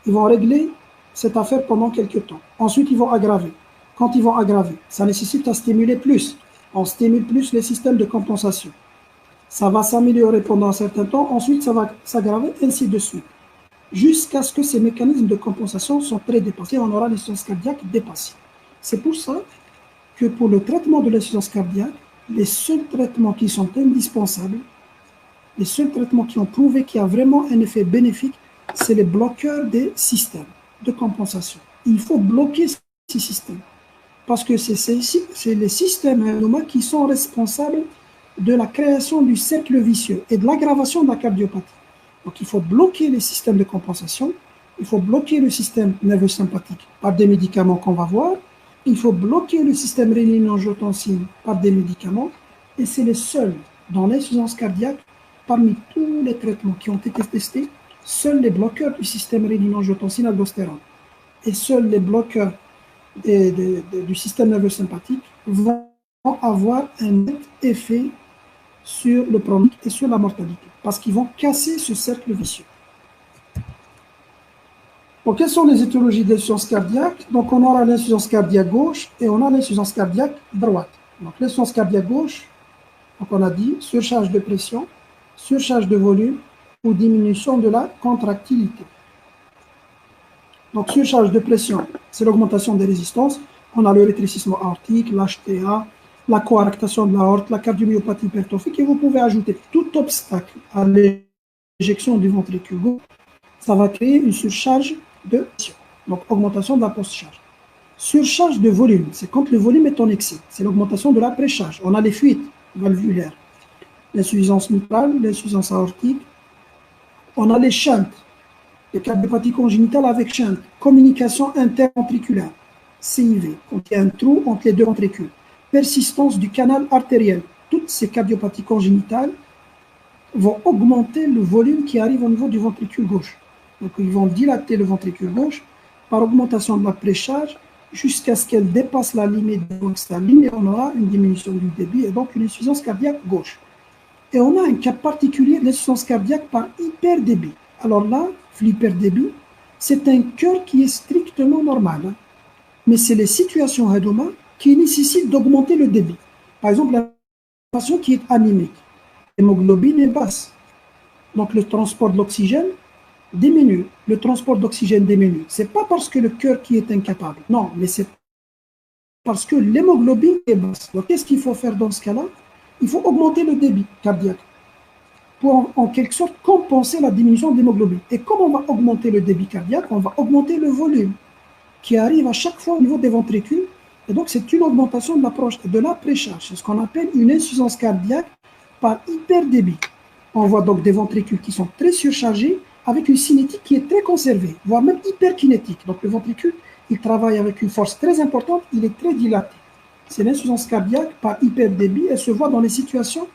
ils vont régler cette affaire pendant quelques temps. Ensuite, ils vont aggraver. Quand ils vont aggraver, ça nécessite à stimuler plus. On stimule plus les systèmes de compensation. Ça va s'améliorer pendant un certain temps. Ensuite, ça va s'aggraver, ainsi de suite. Jusqu'à ce que ces mécanismes de compensation sont très dépassés. On aura l'insuffisance cardiaque dépassée. C'est pour ça que pour le traitement de l'insuffisance cardiaque, les seuls traitements qui sont indispensables, les seuls traitements qui ont prouvé qu'il y a vraiment un effet bénéfique, c'est les bloqueurs des systèmes de compensation. Il faut bloquer ces systèmes parce que c'est les systèmes endogènes qui sont responsables de la création du cercle vicieux et de l'aggravation de la cardiopathie. Donc, il faut bloquer les systèmes de compensation, il faut bloquer le système nerveux sympathique par des médicaments qu'on va voir, il faut bloquer le système rénine-angiotensin par des médicaments, et c'est les seuls dans l'insuffisance cardiaque, parmi tous les traitements qui ont été testés, seuls les bloqueurs du système rénine-angiotensin-aldostérone et seuls les bloqueurs du système nerveux sympathique vont avoir un net effet sur le pronostic et sur la mortalité, parce qu'ils vont casser ce cercle vicieux. Donc, quelles sont les étiologies de l'insuffisance cardiaque? Donc, on aura l'insuffisance cardiaque gauche et on a l'insuffisance cardiaque droite. Donc, l'insuffisance cardiaque gauche, donc on a dit surcharge de pression, surcharge de volume ou diminution de la contractilité. Donc, surcharge de pression, c'est l'augmentation des résistances. On a le rétrécissement aortique, l'HTA, la coarctation de l'aorte, la cardiomyopathie hypertrophique, et vous pouvez ajouter tout obstacle à l'éjection du ventricule gauche. Ça va créer une surcharge de pression, donc augmentation de la post-charge. Surcharge de volume, c'est quand le volume est en excès, c'est l'augmentation de la précharge. On a les fuites valvulaires, l'insuffisance mitrale, l'insuffisance aortique. On a les shunts, les cardiopathies congénitales avec shunt, communication interventriculaire, CIV, quand il y a un trou entre les deux ventricules, persistance du canal artériel. Toutes ces cardiopathies congénitales vont augmenter le volume qui arrive au niveau du ventricule gauche. Donc, ils vont dilater le ventricule gauche par augmentation de la précharge jusqu'à ce qu'elle dépasse la limite de l'oxytocine et on aura une diminution du débit et donc une insuffisance cardiaque gauche. Et on a un cas particulier d'insuffisance cardiaque par hyperdébit. Alors là, l'hyperdébit, c'est un cœur qui est strictement normal. Hein. Mais c'est les situations Hadoma qui nécessitent d'augmenter le débit. Par exemple, la patient qui est anémique, l'hémoglobine est basse. Donc le transport de l'oxygène diminue. Le transport d'oxygène diminue. Ce n'est pas parce que le cœur qui est incapable. Non, mais c'est parce que l'hémoglobine est basse. Donc qu'est-ce qu'il faut faire dans ce cas-là? Il faut augmenter le débit cardiaque. pour en quelque sorte compenser la diminution de l'hémoglobine. Et comme on va augmenter le débit cardiaque, on va augmenter le volume qui arrive à chaque fois au niveau des ventricules. Et donc, c'est une augmentation de la précharge. C'est ce qu'on appelle une insuffisance cardiaque par hyperdébit. On voit donc des ventricules qui sont très surchargés avec une cinétique qui est très conservée, voire même hyperkinétique. Donc, le ventricule, il travaille avec une force très importante, il est très dilaté. C'est l'insuffisance cardiaque par hyperdébit. Elle se voit dans les situations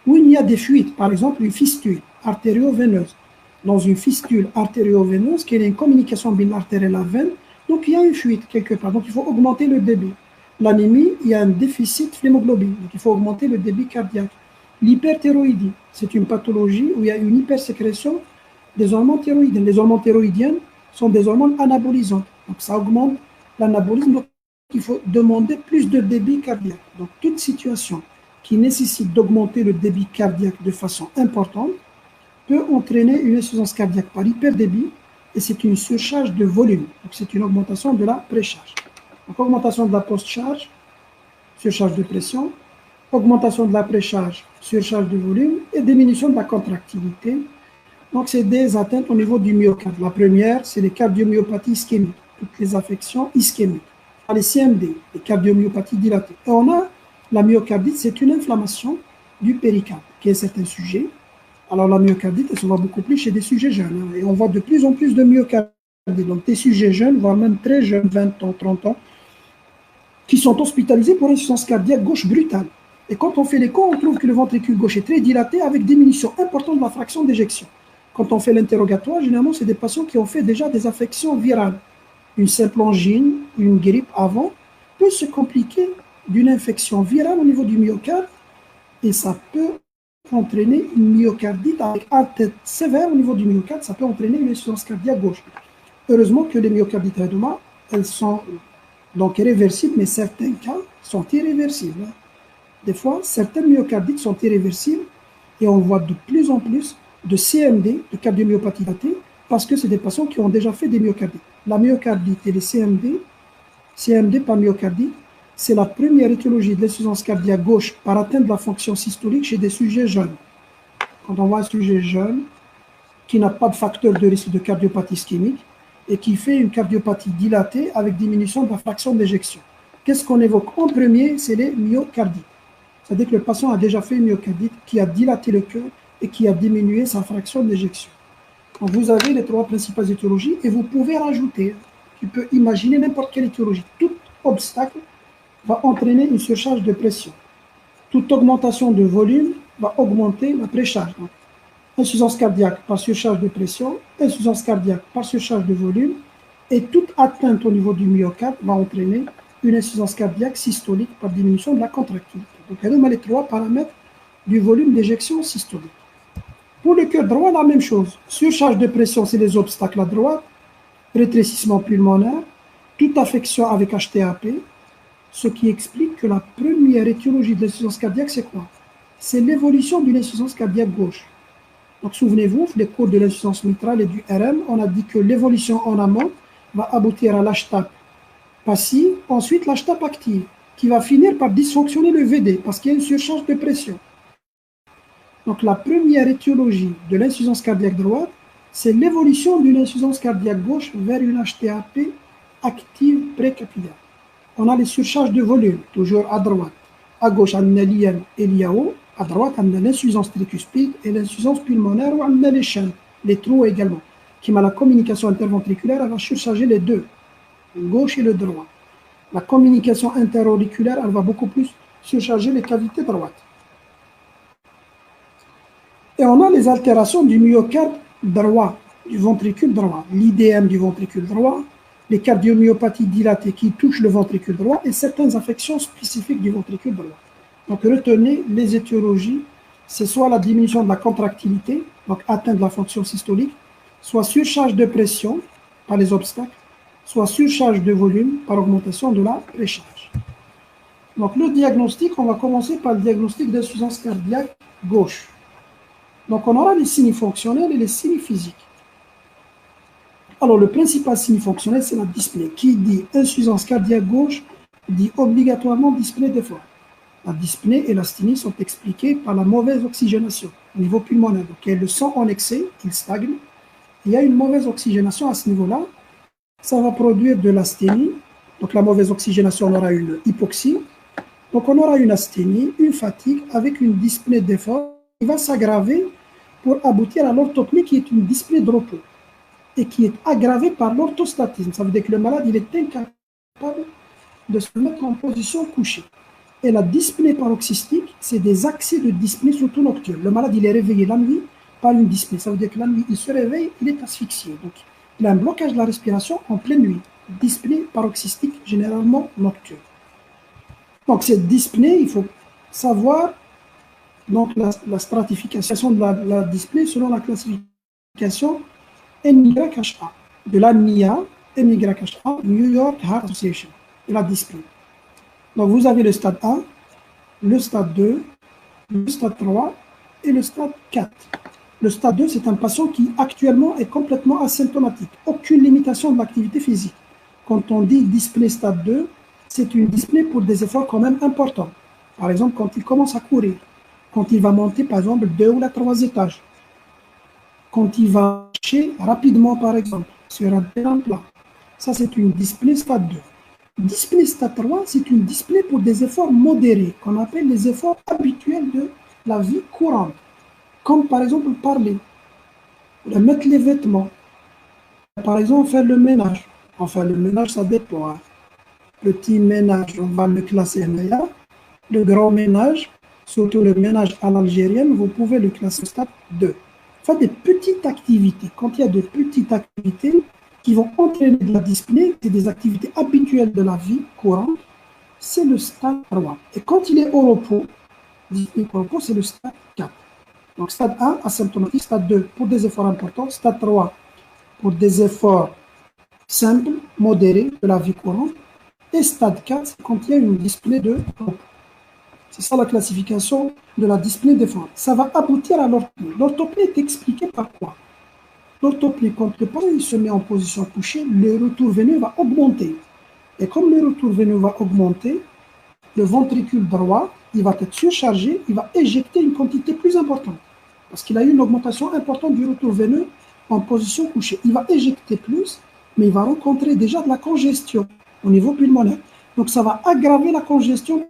où il y a des fuites, par exemple une fistule artério-veineuse. Dans une fistule artério-veineuse, qui est une communication entre l'artère et la veine, donc il y a une fuite quelque part, donc il faut augmenter le débit. L'anémie, il y a un déficit d'hémoglobine, donc il faut augmenter le débit cardiaque. L'hyperthyroïdie, c'est une pathologie où il y a une hypersécrétion des hormones thyroïdiennes. Les hormones thyroïdiennes sont des hormones anabolisantes, donc ça augmente l'anabolisme, donc il faut demander plus de débit cardiaque. Donc toute situation qui nécessite d'augmenter le débit cardiaque de façon importante peut entraîner une insuffisance cardiaque par hyperdébit et c'est une surcharge de volume. Donc c'est une augmentation de la précharge. Donc augmentation de la postcharge, surcharge de pression, augmentation de la précharge, surcharge de volume et diminution de la contractilité. Donc c'est des atteintes au niveau du myocarde. La première, c'est les cardiomyopathies ischémiques, toutes les affections ischémiques. Les CMD, les cardiomyopathies dilatées. Et on a la myocardite, c'est une inflammation du péricarde, qui est un certain sujet. Alors la myocardite, elle se voit beaucoup plus chez des sujets jeunes. Et on voit de plus en plus de myocardite. Donc des sujets jeunes, voire même très jeunes, 20 ans, 30 ans, qui sont hospitalisés pour insuffisance cardiaque gauche brutale. Et quand on fait l'écho, on trouve que le ventricule gauche est très dilaté avec diminution importante de la fraction d'éjection. Quand on fait l'interrogatoire, généralement, c'est des patients qui ont fait déjà des affections virales. Une simple angine, une grippe avant, peut se compliquer d'une infection virale au niveau du myocarde et ça peut entraîner une myocardite avec atteinte sévère au niveau du myocarde, ça peut entraîner une insuffisance cardiaque gauche. Heureusement que les myocardites rédoma, elles sont donc réversibles, mais certains cas sont irréversibles. Des fois, certaines myocardites sont irréversibles et on voit de plus en plus de CMD, de cardiomyopathie dilatée, parce que c'est des patients qui ont déjà fait des myocardites. La myocardite et les CMD par myocardite, c'est la première étiologie de l'insuffisance cardiaque gauche par atteinte de la fonction systolique chez des sujets jeunes. Quand on voit un sujet jeune qui n'a pas de facteur de risque de cardiopathie ischémique et qui fait une cardiopathie dilatée avec diminution de la fraction d'éjection. Qu'est-ce qu'on évoque en premier? C'est les myocardites. C'est-à-dire que le patient a déjà fait une myocardite qui a dilaté le cœur et qui a diminué sa fraction d'éjection. Donc vous avez les trois principales étiologies et vous pouvez rajouter. Tu peux imaginer n'importe quelle étiologie. Tout obstacle va entraîner une surcharge de pression. Toute augmentation de volume va augmenter la précharge. Donc, insuffisance cardiaque par surcharge de pression, insuffisance cardiaque par surcharge de volume, et toute atteinte au niveau du myocarde va entraîner une insuffisance cardiaque systolique par diminution de la contractilité. Donc, on a les trois paramètres du volume d'éjection systolique. Pour le cœur droit, la même chose. Surcharge de pression, c'est les obstacles à droite, rétrécissement pulmonaire, toute affection avec HTAP, ce qui explique que la première étiologie de l'insuffisance cardiaque, c'est quoi? C'est l'évolution d'une insuffisance cardiaque gauche. Donc, souvenez-vous, les cours de l'insuffisance mitrale et du RM, on a dit que l'évolution en amont va aboutir à l'HTAP passive, ensuite l'HTAP active, qui va finir par dysfonctionner le VD, parce qu'il y a une surcharge de pression. Donc, la première étiologie de l'insuffisance cardiaque droite, c'est l'évolution d'une insuffisance cardiaque gauche vers une HTAP active précapillaire. On a les surcharges de volume, toujours à droite. À gauche, on a l'IM et l'IAO. À droite, on a l'insuffisance tricuspide et l'insuffisance pulmonaire, ou on a les chaînes, les trous également, qui m'a la communication interventriculaire, elle va surcharger les deux, le gauche et le droit. La communication interauriculaire, elle va beaucoup plus surcharger les cavités droites. Et on a les altérations du myocarde droit, du ventricule droit, l'IDM du ventricule droit, les cardiomyopathies dilatées qui touchent le ventricule droit et certaines affections spécifiques du ventricule droit. Donc retenez les étiologies, c'est soit la diminution de la contractilité, donc atteinte de la fonction systolique, soit surcharge de pression par les obstacles, soit surcharge de volume par augmentation de la précharge. Donc le diagnostic, on va commencer par le diagnostic d'insuffisance cardiaque gauche. Donc on aura les signes fonctionnels et les signes physiques. Alors le principal signe fonctionnel, c'est la dyspnée. Qui dit insuffisance cardiaque gauche dit obligatoirement dyspnée d'effort. La dyspnée et l'asthénie sont expliquées par la mauvaise oxygénation au niveau pulmonaire. Donc, il y a le sang en excès, il stagne. Il y a une mauvaise oxygénation à ce niveau-là. Ça va produire de l'asthénie. Donc, la mauvaise oxygénation, on aura une hypoxie. Donc, on aura une asthénie, une fatigue avec une dyspnée d'effort qui va s'aggraver pour aboutir à l'orthopnie qui est une dyspnée de repos et qui est aggravée par l'orthostatisme. Ça veut dire que le malade il est incapable de se mettre en position couchée. Et la dyspnée paroxystique, c'est des accès de dyspnée surtout nocturne. Le malade il est réveillé la nuit par une dyspnée. Ça veut dire que la nuit il se réveille, il est asphyxié. Donc, il a un blocage de la respiration en pleine nuit. Dyspnée paroxystique généralement nocturne. Donc, cette dyspnée, il faut savoir donc, la stratification de la dyspnée selon la classification NYHA, de la NIA, NYHA, New York Heart Association, de la dyspnée. Donc, vous avez le stade 1, le stade 2, le stade 3 et le stade 4. Le stade 2, c'est un patient qui actuellement est complètement asymptomatique, aucune limitation de l'activité physique. Quand on dit dyspnée stade 2, c'est une dyspnée pour des efforts quand même importants. Par exemple, quand il commence à courir, quand il va monter, par exemple, 2 ou 3 étages, quand il va marcher rapidement, par exemple, sur un terrain plat. Ça, c'est une dyspnée stade 2. Dyspnée stade 3, c'est une dyspnée pour des efforts modérés, qu'on appelle les efforts habituels de la vie courante, comme par exemple parler, mettre les vêtements, par exemple faire le ménage. Enfin, le ménage, ça dépend. Petit ménage, on va le classer MEA. Le grand ménage, surtout le ménage à l'algérienne, vous pouvez le classer au stade 2. Enfin, des petites activités. Quand il y a de petites activités qui vont entraîner de la dyspnée, c'est des activités habituelles de la vie courante, c'est le stade 3. Et quand il est au repos, c'est le stade 4. Donc, stade 1, asymptomatique, stade 2, pour des efforts importants, stade 3, pour des efforts simples, modérés de la vie courante, et stade 4, c'est quand il y a une dyspnée de repos. C'est ça la classification de la dyspnée d'effort. Ça va aboutir à l'orthopnie. L'orthopnie est expliquée par quoi? L'orthopnie, quand le patient se met en position couchée, le retour veineux va augmenter. Et comme le retour veineux va augmenter, le ventricule droit, il va être surchargé, il va éjecter une quantité plus importante. Parce qu'il a eu une augmentation importante du retour veineux en position couchée. Il va éjecter plus, mais il va rencontrer déjà de la congestion au niveau pulmonaire. Donc, ça va aggraver la congestion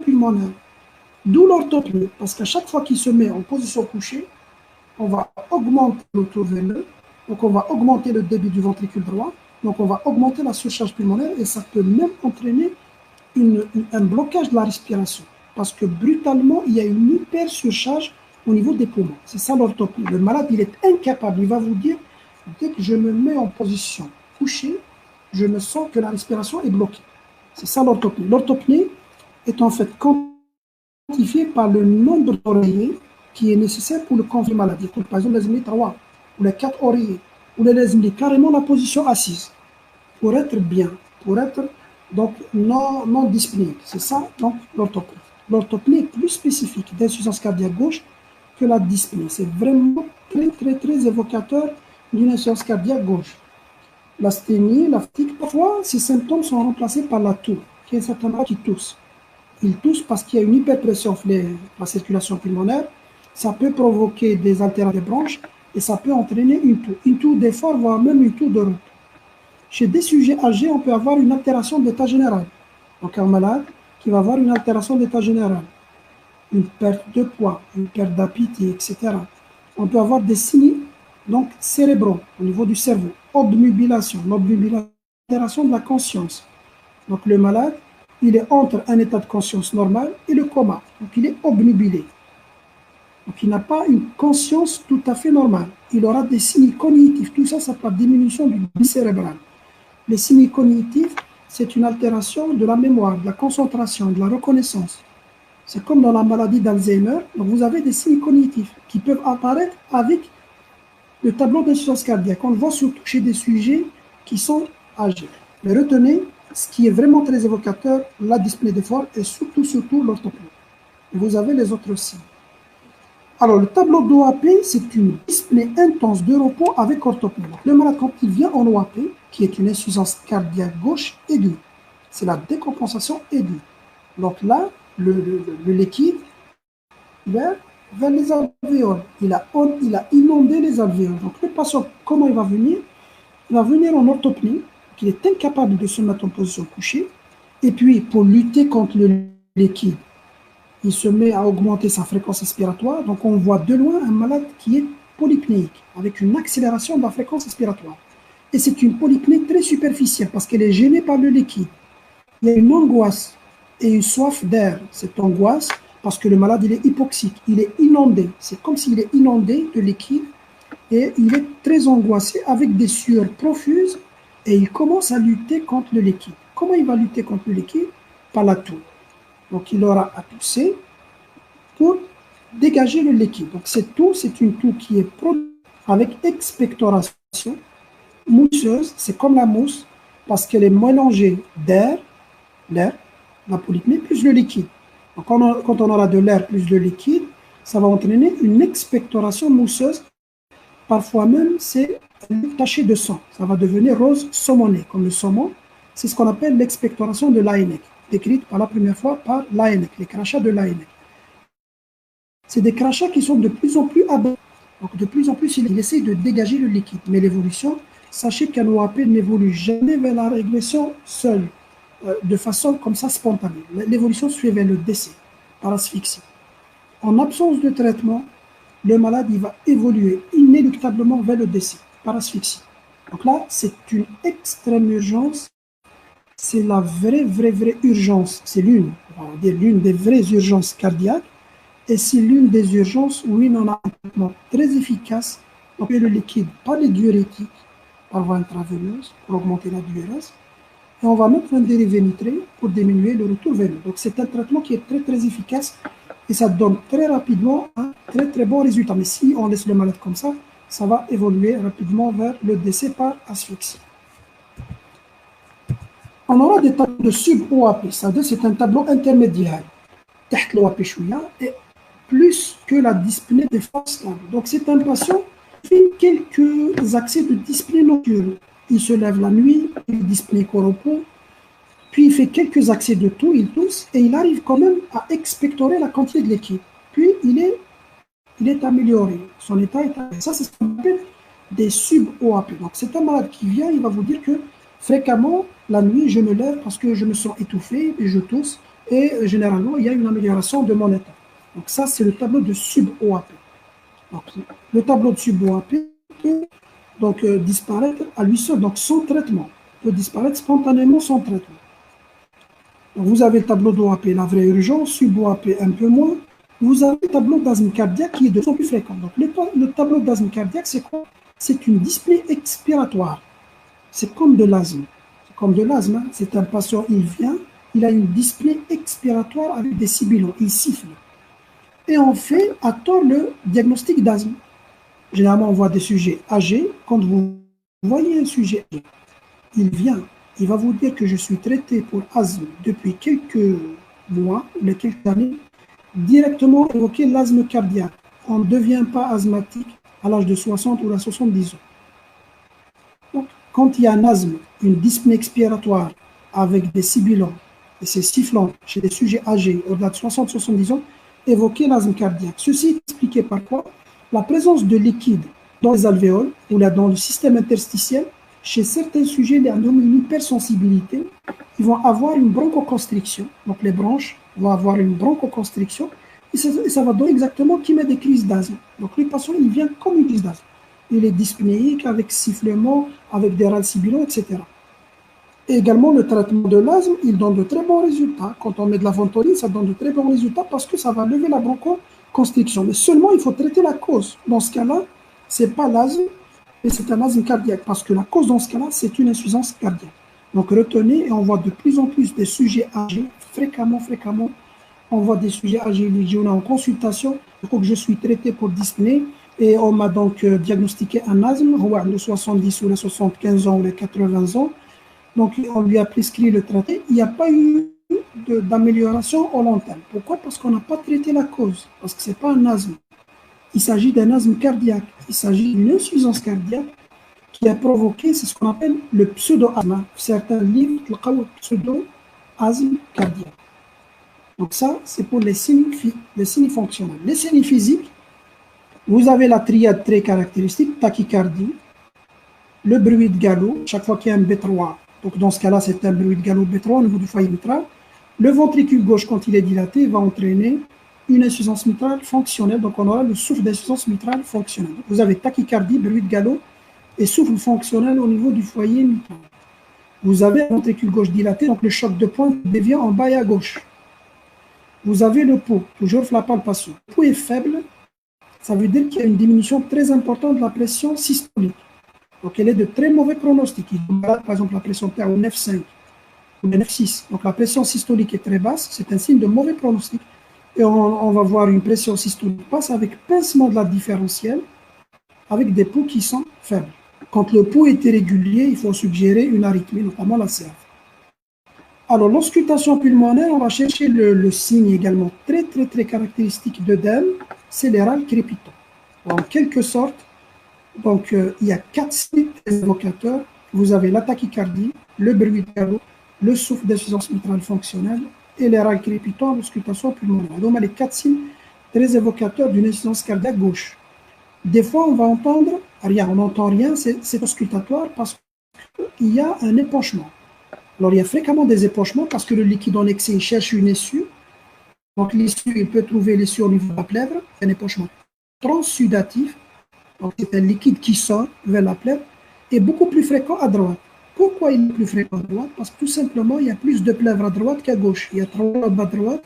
pulmonaire. D'où l'orthopnie, parce qu'à chaque fois qu'il se met en position couchée, on va augmenter le retour veineux, donc on va augmenter le débit du ventricule droit, donc on va augmenter la surcharge pulmonaire et ça peut même entraîner un blocage de la respiration, parce que brutalement, il y a une hyper surcharge au niveau des poumons. C'est ça l'orthopnie. Le malade, il est incapable, il va vous dire, dès que je me mets en position couchée, je me sens que la respiration est bloquée. C'est ça l'orthopnie. L'orthopnie est en fait quantifiée par le nombre d'oreillers qui est nécessaire pour le conflit maladie. Comme par exemple, les 3 ou les 4 oreillers, ou les carrément la position assise, pour être bien, pour être donc non dyspnéique. C'est ça donc l'orthopnie. L'orthopnie est plus spécifique d'insuffisance cardiaque gauche que la dyspnée. C'est vraiment très évocateur d'une insuffisance cardiaque gauche. L'asthénie, la fatigue, parfois, ces symptômes sont remplacés par la toux, qui est un certain malade qui tousse. Il tousse parce qu'il y a une hyperpression de la circulation pulmonaire. Ça peut provoquer des altérations des bronches et ça peut entraîner une toux d'effort, voire même une toux de route. Chez des sujets âgés, on peut avoir une altération de l'état général. Donc, un malade qui va avoir une altération de l'état général, une perte de poids, une perte d'appétit, etc. On peut avoir des signes donc cérébraux au niveau du cerveau, obnubilation, altération de la conscience. Donc, le malade, il est entre un état de conscience normal et le coma. Donc, il est obnubilé. Donc, il n'a pas une conscience tout à fait normale. Il aura des signes cognitifs. Tout ça, ça par diminution du débit cérébral. Les signes cognitifs, c'est une altération de la mémoire, de la concentration, de la reconnaissance. C'est comme dans la maladie d'Alzheimer. Donc, vous avez des signes cognitifs qui peuvent apparaître avec le tableau d'insuffisance cardiaque. On le voit surtout chez des sujets qui sont âgés. Mais retenez, ce qui est vraiment très évocateur, la dyspnée d'effort et surtout l'orthopnie. Vous avez les autres signes. Alors, le tableau d'OAP, c'est une dyspnée intense de repos avec orthopnie. Le malade, quand il vient en OAP, qui est une insuffisance cardiaque gauche aiguë, c'est la décompensation aiguë. Donc là, le liquide vers les alvéoles. Il a inondé les alvéoles. Donc le patient, comment il va venir? Il va venir en orthopnée, il est incapable de se mettre en position couchée. Et puis, pour lutter contre le liquide, il se met à augmenter sa fréquence respiratoire. Donc, on voit de loin un malade qui est polypnéique, avec une accélération de la fréquence respiratoire. Et c'est une polypnée très superficielle parce qu'elle est gênée par le liquide. Il y a une angoisse et une soif d'air. Cette angoisse, parce que le malade, il est hypoxique, il est inondé. C'est comme s'il est inondé de liquide et il est très angoissé avec des sueurs profuses et il commence à lutter contre le liquide. Comment il va lutter contre le liquide? Par la toux. Donc, il aura à tousser pour dégager le liquide. Donc, cette toux, c'est une toux qui est produite avec expectoration mousseuse. C'est comme la mousse parce qu'elle est mélangée d'air, l'air, la polypnée, plus le liquide. Donc, quand on aura de l'air plus de liquide, ça va entraîner une expectoration mousseuse. Parfois même, c'est taché de sang. Ça va devenir rose saumonné, comme le saumon. C'est ce qu'on appelle l'expectoration de Laennec, décrite par la première fois par Laennec, les crachats de Laennec. C'est des crachats qui sont de plus en plus abondants. Donc, de plus en plus, il essaie de dégager le liquide. Mais l'évolution, sachez qu'un OAP n'évolue jamais vers la régression seule, de façon comme ça spontanée. L'évolution suit vers le décès, par asphyxie. En absence de traitement, le malade il va évoluer inéluctablement vers le décès, par asphyxie. Donc là, c'est une extrême urgence. C'est la vraie urgence. C'est l'une des vraies urgences cardiaques. Et c'est l'une des urgences où on a un traitement très efficace. Donc, le liquide par les diurétiques, par voie intraveineuse, pour augmenter la diurèse. Et on va mettre un dérivé nitré pour diminuer le retour veineux. Donc, c'est un traitement qui est très efficace et ça donne très rapidement un très bon résultat. Mais si on laisse le malade comme ça va évoluer rapidement vers le décès par asphyxie. On aura des tableaux de sub-OAP, c'est-à-dire c'est un tableau intermédiaire. تحت l'OAP شوية et plus que la dyspnée des forces stables. Donc c'est un patient qui fait quelques accès de dyspnée nocturne. Il se lève la nuit, il est dyspnéique au repos, puis il fait quelques accès de toux, il tousse, et il arrive quand même à expectorer la quantité de liquide. Puis il est amélioré, son état est amélioré. Ça, c'est ce qu'on appelle des sub-OAP. Donc c'est un malade qui vient, il va vous dire que fréquemment, la nuit, je me lève parce que je me sens étouffé et je tousse, et généralement, il y a une amélioration de mon état. Donc ça, c'est le tableau de sub-OAP. Donc, le tableau de sub-OAP peut donc, disparaître à lui seul, donc sans traitement, peut disparaître spontanément sans traitement. Donc, vous avez le tableau d'OAP, la vraie urgence, sub-OAP un peu moins. Vous avez le tableau d'asthme cardiaque qui est de plus en plus fréquent. Donc, le tableau d'asthme cardiaque, c'est quoi? C'est une dyspnée expiratoire. C'est comme de l'asthme. C'est comme de l'asthme. Hein. C'est un patient, il vient, il a une dyspnée expiratoire avec des sibilants, il siffle. Et on fait à tort le diagnostic d'asthme. Généralement, on voit des sujets âgés. Quand vous voyez un sujet âgé, il vient, il va vous dire que je suis traité pour asthme depuis quelques mois ou quelques années, directement évoquer l'asthme cardiaque. On ne devient pas asthmatique à l'âge de 60 ou à 70 ans. Donc, quand il y a un asthme, une dyspnée expiratoire avec des sibilants et c'est sifflant chez des sujets âgés au-delà de 60-70 ans, évoquer l'asthme cardiaque. Ceci est expliqué par quoi? La présence de liquide dans les alvéoles ou là dans le système interstitiel, chez certains sujets, il y a une hypersensibilité, ils vont avoir une bronchoconstriction. Donc les branches vont avoir une bronchoconstriction et ça va donner exactement qui met des crises d'asthme. Donc le patient, il vient comme une crise d'asthme. Il est dyspnéique avec sifflement, avec des râles sibilants, etc. Et également, le traitement de l'asthme, il donne de très bons résultats. Quand on met de la ventoline, ça donne de très bons résultats parce que ça va lever la bronchoconstriction. Mais seulement, il faut traiter la cause. Dans ce cas-là, ce n'est pas l'asthme, mais c'est un asthme cardiaque. Parce que la cause dans ce cas-là, c'est une insuffisance cardiaque. Donc retenez, et on voit de plus en plus des sujets âgés, fréquemment, on voit des sujets âgés, on est en consultation, il faut que je suis traité pour dyspnée, et on m'a donc diagnostiqué un asthme, le 70 ou les 75 ans ou les 80 ans. Donc, on lui a prescrit le traitement. Il n'y a pas eu d'amélioration au long terme. Pourquoi? Parce qu'on n'a pas traité la cause. Parce que ce n'est pas un asthme. Il s'agit d'un asthme cardiaque. Il s'agit d'une insuffisance cardiaque qui a provoqué, c'est ce qu'on appelle le pseudo-asthme. Certains livres, le pseudo-asthme cardiaque. Donc ça, c'est pour les signes fonctionnels. Les signes physiques, vous avez la triade très caractéristique, tachycardie, le bruit de galop, chaque fois qu'il y a un B3, donc dans ce cas-là, c'est un bruit de galop B3 au niveau du foyer mitral. Le ventricule gauche, quand il est dilaté, va entraîner une insuffisance mitrale fonctionnelle, donc on aura le souffle d'insuffisance mitrale fonctionnelle. Vous avez tachycardie, bruit de galop et souffle fonctionnel au niveau du foyer mitral. Vous avez le ventricule gauche dilaté, donc le choc de pointe devient en bas et à gauche. Vous avez le pouls, toujours la palpation. Le pouls est faible, ça veut dire qu'il y a une diminution très importante de la pression systolique. Donc, elle est de très mauvais pronostic. Par exemple, la pression P au 9,5 ou 9,6. Donc, la pression systolique est très basse. C'est un signe de mauvais pronostic. Et on va voir une pression systolique basse avec pincement de la différentielle, avec des pouls qui sont faibles. Quand le pouls est irrégulier, il faut suggérer une arythmie, notamment la CRV. Alors, l'auscultation pulmonaire, on va chercher le signe également très, très, très caractéristique d'œdème, c'est les râles crépitants. En quelque sorte, donc, il y a 4 signes évocateurs. Vous avez la tachycardie, le bruit de galop, le souffle d'insuffisance mitrale fonctionnelle et les râles crépitants en auscultation pulmonaire. Donc, on a les 4 signes très évocateurs d'une insuffisance cardiaque gauche. Des fois, on va entendre rien, on n'entend rien, c'est auscultatoire parce qu'il y a un épanchement. Alors, il y a fréquemment des épanchements parce que le liquide en excès, il cherche une issue. Donc, l'issue, il peut trouver l'issue au niveau de la plèvre, un épanchement transsudatif. Donc, c'est un liquide qui sort vers la plèvre et beaucoup plus fréquent à droite. Pourquoi il est plus fréquent à droite? Parce que tout simplement, il y a plus de plèvres à droite qu'à gauche. Il y a 3 lobes à droite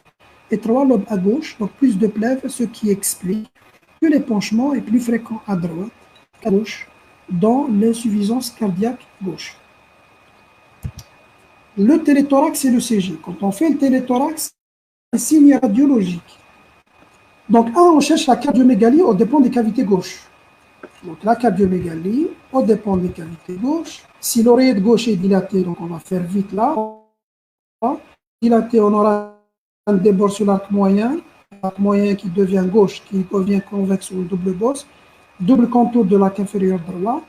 et 3 lobes à gauche, donc plus de plèvres, ce qui explique que l'épanchement est plus fréquent à droite qu'à gauche dans l'insuffisance cardiaque gauche. Le téléthorax et le CG. Quand on fait le téléthorax, c'est un signe radiologique. Donc, on cherche la cardiomégalie au dépend des cavités gauches. Donc, la cardiomégalie au dépend des cavités gauches. Si l'oreillette gauche est dilatée, donc on va faire vite là. Dilatée, on aura un débord sur l'arc moyen qui devient gauche, qui devient convexe ou double bosse, double contour de l'arc inférieur droit.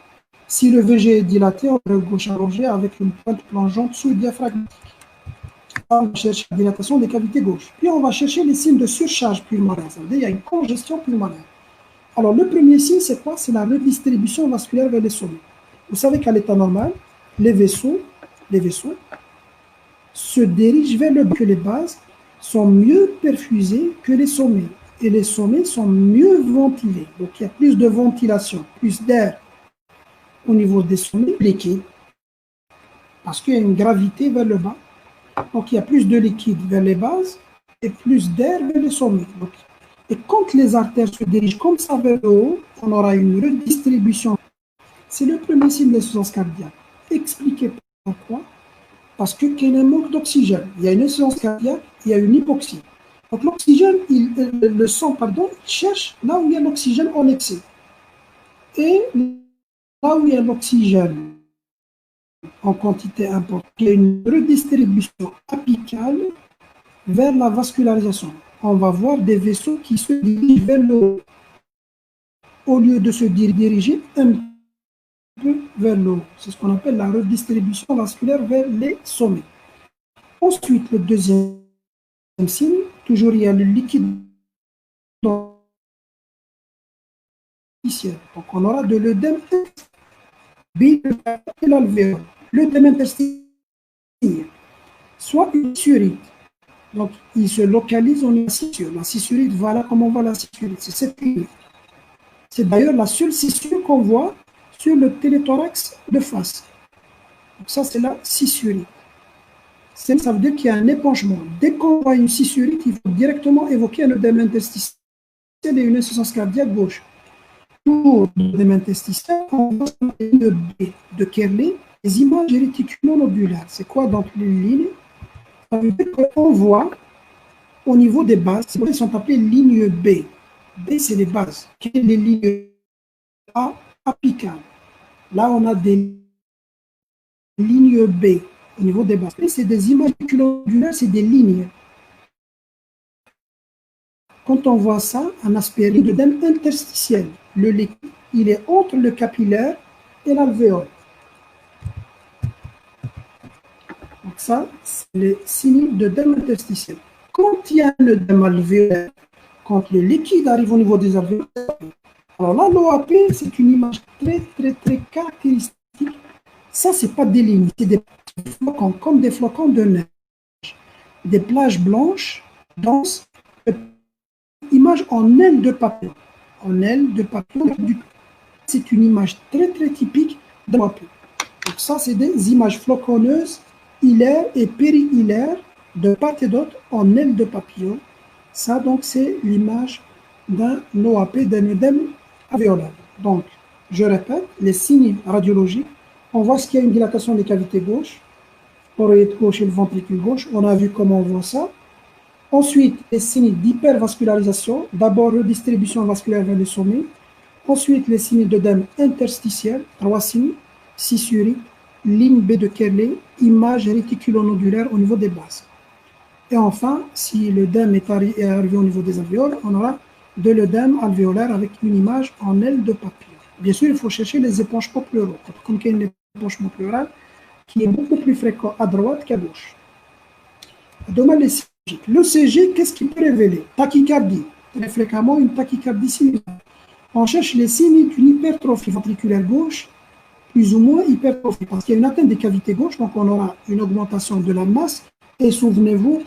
Si le VG est dilaté, on va gauche allongée avec une pointe plongeante sous le diaphragme. On va chercher la dilatation des cavités gauches. Puis on va chercher les signes de surcharge pulmonaire. Ça veut dire qu'il y a une congestion pulmonaire. Alors le premier signe, c'est quoi? C'est la redistribution vasculaire vers les sommets. Vous savez qu'à l'état normal, les vaisseaux se dirigent vers le bas, que les bases sont mieux perfusées que les sommets. Et les sommets sont mieux ventilés. Donc il y a plus de ventilation, plus d'air au niveau des sommets liquides, parce qu'il y a une gravité vers le bas. Donc il y a plus de liquide vers les bases et plus d'air vers les sommets. Donc, et quand les artères se dirigent comme ça vers le haut, on aura une redistribution. C'est le premier signe d'insuffisance cardiaque. Expliquez pourquoi. Parce qu'il y a un manque d'oxygène. Il y a une insuffisance cardiaque, il y a une hypoxie. Donc l'oxygène, le sang, pardon, il cherche là où il y a l'oxygène en excès. Et là où il y a l'oxygène en quantité importante, il y a une redistribution apicale vers la vascularisation. On va voir des vaisseaux qui se dirigent vers le haut, au lieu de se diriger un peu vers le haut. C'est ce qu'on appelle la redistribution vasculaire vers les sommets. Ensuite, le deuxième signe, toujours il y a le liquide dans donc on aura de l'œdème et l'alvéole. L'œdème interstitiel, soit une scissurite. Donc, il se localise en une scissure. La scissurite, voilà comment on voit la scissurite. C'est cette ligne. C'est d'ailleurs la seule scissure qu'on voit sur le téléthorax de face. Donc ça, c'est la scissurite. Ça veut dire qu'il y a un épanchement. Dès qu'on voit une scissurite, il faut directement évoquer un œdème interstitiel et une insuffisance cardiaque gauche. Pour l'œdème interstitiel, on voit une ligne B de Kerley, les images réticulonodulaires. C'est quoi dans les lignes? Ça veut dire qu'on voit au niveau des bases, elles sont appelées lignes B. B, c'est les bases. Quelles sont les lignes A apicales? Là, on a des lignes B au niveau des bases. C'est des images réticulonodulaires, c'est des lignes. Quand on voit ça, un aspirine d'œdème interstitiel, le liquide, il est entre le capillaire et l'alvéole. Donc ça, c'est les signes d'œdème interstitiel. quand il y a un œdème alvéolaire, quand le liquide arrive au niveau des alvéoles, alors là, l'OAP, c'est une image très, très, très caractéristique. Ça, c'est pas des lignes, c'est des flocons, comme des flocons de neige. Des plages blanches, denses, image en aile de papillon. En aile de papillon. C'est une image très, très typique de l'OAP. Donc ça, c'est des images floconneuses, hilaires et périhilaires, de part et d'autre, en aile de papillon. Ça, donc, c'est l'image d'un OAP, d'un œdème alvéolaire. Donc, je répète, les signes radiologiques, on voit ce qu'il y a une dilatation des cavités gauches, l'oreillette gauche et le ventricule gauche. On a vu comment on voit ça. Ensuite, les signes d'hypervascularisation. D'abord, redistribution vasculaire vers le sommet. Ensuite, les signes d'œdème interstitiel, 3 signes, scissurique, ligne B de Kerley, image réticulonodulaire au niveau des bases. Et enfin, si l'œdème est arrivé au niveau des alvéoles, on aura de l'œdème alvéolaire avec une image en aile de papillon. Bien sûr, il faut chercher les épanchements pleuraux, comme qu'il y a une épanchement pleural qui est beaucoup plus fréquent à droite qu'à gauche. Demande les CG. Le CG, qu'est-ce qu'il peut révéler? Tachycardie, très fréquemment une tachycardie simulaire. On cherche les signes d'une hypertrophie ventriculaire gauche, plus ou moins hypertrophie, parce qu'il y a une atteinte des cavités gauches, donc on aura une augmentation de la masse. Et souvenez-vous,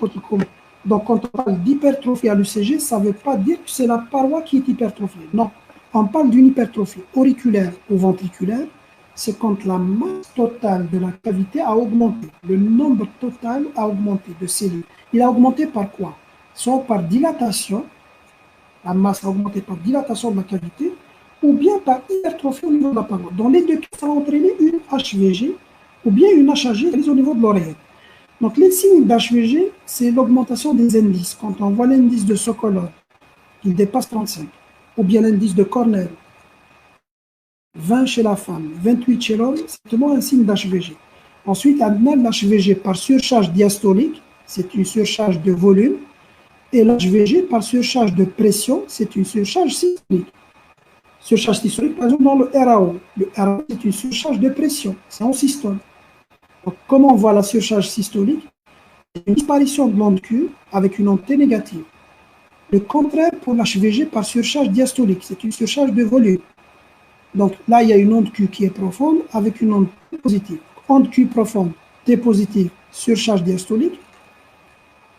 donc quand on parle d'hypertrophie à l'ECG, ça ne veut pas dire que c'est la paroi qui est hypertrophiée. Non, on parle d'une hypertrophie auriculaire ou ventriculaire, c'est quand la masse totale de la cavité a augmenté. Le nombre total a augmenté de cellules. Il a augmenté par quoi? Soit par dilatation, la masse a augmenté par dilatation de la cavité, ou bien par hypertrophie au niveau de la paroi. Dans les deux cas, ça va entraîner une HVG ou bien une HAG au niveau de l'oreillette. Donc, les signes d'HVG, c'est l'augmentation des indices. Quand on voit l'indice de Sokolov, il dépasse 35, ou bien l'indice de Cornell, 20 chez la femme, 28 chez l'homme, c'est vraiment un signe d'HVG. Ensuite, on a l'HVG par surcharge diastolique, c'est une surcharge de volume, et l'HVG par surcharge de pression, c'est une surcharge systolique. Surcharge systolique, par exemple, dans le RAO. Le RAO, c'est une surcharge de pression, c'est en systole. Donc, comment on voit la surcharge systolique? Une disparition de l'onde Q avec une onde T négative. Le contraire pour l'HVG par surcharge diastolique, c'est une surcharge de volume. Donc là, il y a une onde Q qui est profonde avec une onde T positive. Onde Q profonde, T positive, surcharge diastolique.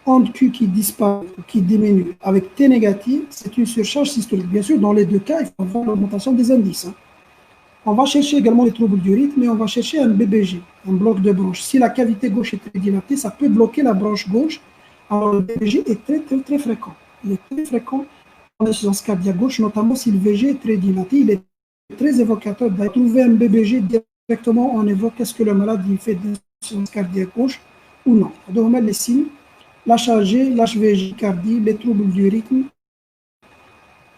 Onde Q qui disparaît, qui diminue avec T négative, c'est une surcharge systolique. Bien sûr, dans les deux cas, il faut avoir l'augmentation des indices. On va chercher également les troubles du rythme, mais on va chercher un BBG, un bloc de branche. Si la cavité gauche est très dilatée, ça peut bloquer la branche gauche. Alors le BBG est très, très, très fréquent. Il est très fréquent en insuffisance cardiaque gauche, notamment si le VG est très dilaté. Il est très évocateur. D'aller trouver un BBG directement, on évoque est-ce que le malade il fait d'insuffisance cardiaque gauche ou non. On doit remettre les signes, l'HAG, l'HVG cardie, les troubles du rythme.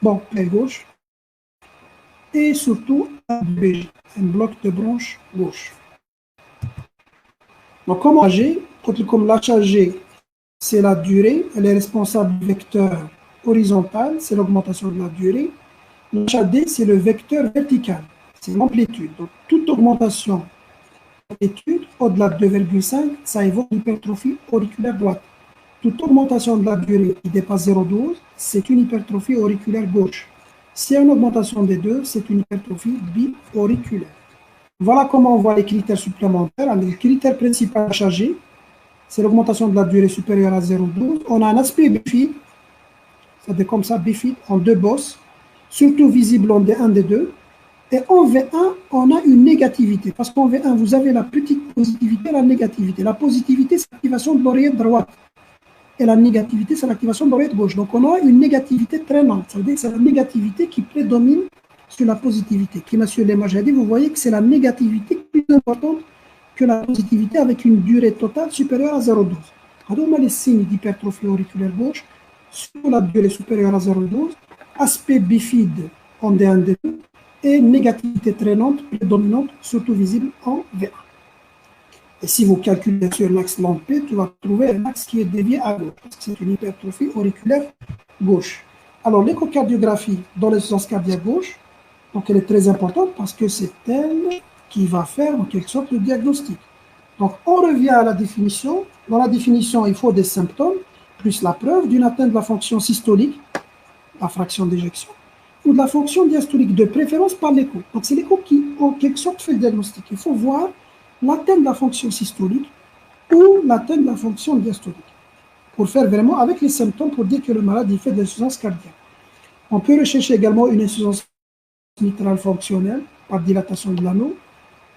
Bon, plaie gauche. Et surtout un BG, un bloc de branche gauche. Donc, comme HAG, comme l'HAG, c'est la durée, elle est responsable du vecteur horizontal, c'est l'augmentation de la durée. L'HAD, c'est le vecteur vertical, c'est l'amplitude. Donc, toute augmentation d'amplitude au-delà de 2,5, ça évoque l'hypertrophie auriculaire droite. Toute augmentation de la durée qui dépasse 0,12, c'est une hypertrophie auriculaire gauche. S'il y a une augmentation des deux, c'est une hypertrophie bi-auriculaire. Voilà comment on voit les critères supplémentaires. Le critère principal HAG, c'est l'augmentation de la durée supérieure à 0,12. On a un aspect bifide, c'est comme ça, bifide, en deux bosses, surtout visible en D1, D2. Et en V1, on a une négativité. Parce qu'en V1, vous avez la petite positivité et la négativité. La positivité, c'est l'activation de l'oreillette droite. Et la négativité, c'est l'activation de l'oreillette gauche. Donc, on a une négativité traînante. Ça veut dire que c'est la négativité qui prédomine sur la positivité. Qui m'a sur l'image, vous voyez que c'est la négativité plus importante que la positivité avec une durée totale supérieure à 0,12. Quand on a les signes d'hypertrophie auriculaire gauche, sur la durée supérieure à 0,12, aspect bifide en D1, D2, et négativité traînante prédominante, surtout visible en V1. Et si vous calculez sur l'axe LAMP, tu vas trouver un axe qui est dévié à gauche, parce que c'est une hypertrophie auriculaire gauche. Alors, l'échocardiographie dans l'insuffisance cardiaque gauche, donc elle est très importante parce que c'est elle qui va faire en quelque sorte le diagnostic. Donc, on revient à la définition. Dans la définition, il faut des symptômes. plus la preuve d'une atteinte de la fonction systolique, la fraction d'éjection, ou de la fonction diastolique, de préférence par l'écho. Donc c'est l'écho qui, en quelque sorte, fait le diagnostic. Il faut voir l'atteinte de la fonction systolique ou l'atteinte de la fonction diastolique, pour faire vraiment avec les symptômes, pour dire que le malade il fait de l'insuffisance cardiaque. On peut rechercher également une insuffisance mitrale fonctionnelle par dilatation de l'anneau.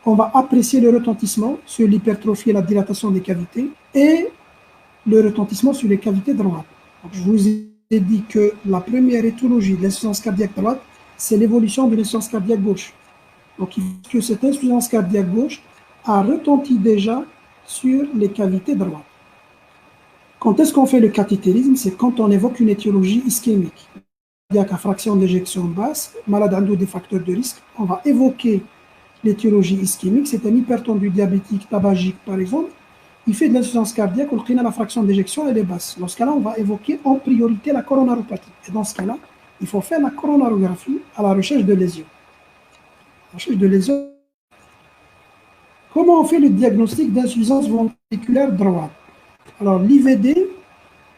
On va apprécier le retentissement sur l'hypertrophie et la dilatation des cavités et le retentissement sur les cavités droites. Donc, je vous ai dit que la première étiologie de l'insuffisance cardiaque droite, c'est l'évolution de l'insuffisance cardiaque gauche. Donc, il faut que cette insuffisance cardiaque gauche a retenti déjà sur les cavités droites. Quand est-ce qu'on fait le cathétérisme? C'est quand on évoque une étiologie ischémique. Cardiaque à fraction d'éjection basse, malade endo des facteurs de risque, on va évoquer l'étiologie ischémique, c'est un hypertendu diabétique, tabagique par exemple, il fait de l'insuffisance cardiaque, on a la fraction d'éjection, elle est basse. Dans ce cas-là, on va évoquer en priorité la coronaropathie. Et dans ce cas-là, il faut faire la coronarographie à la recherche de lésions. Recherche de lésions. Comment on fait le diagnostic d'insuffisance ventriculaire droite? Alors, l'IVD,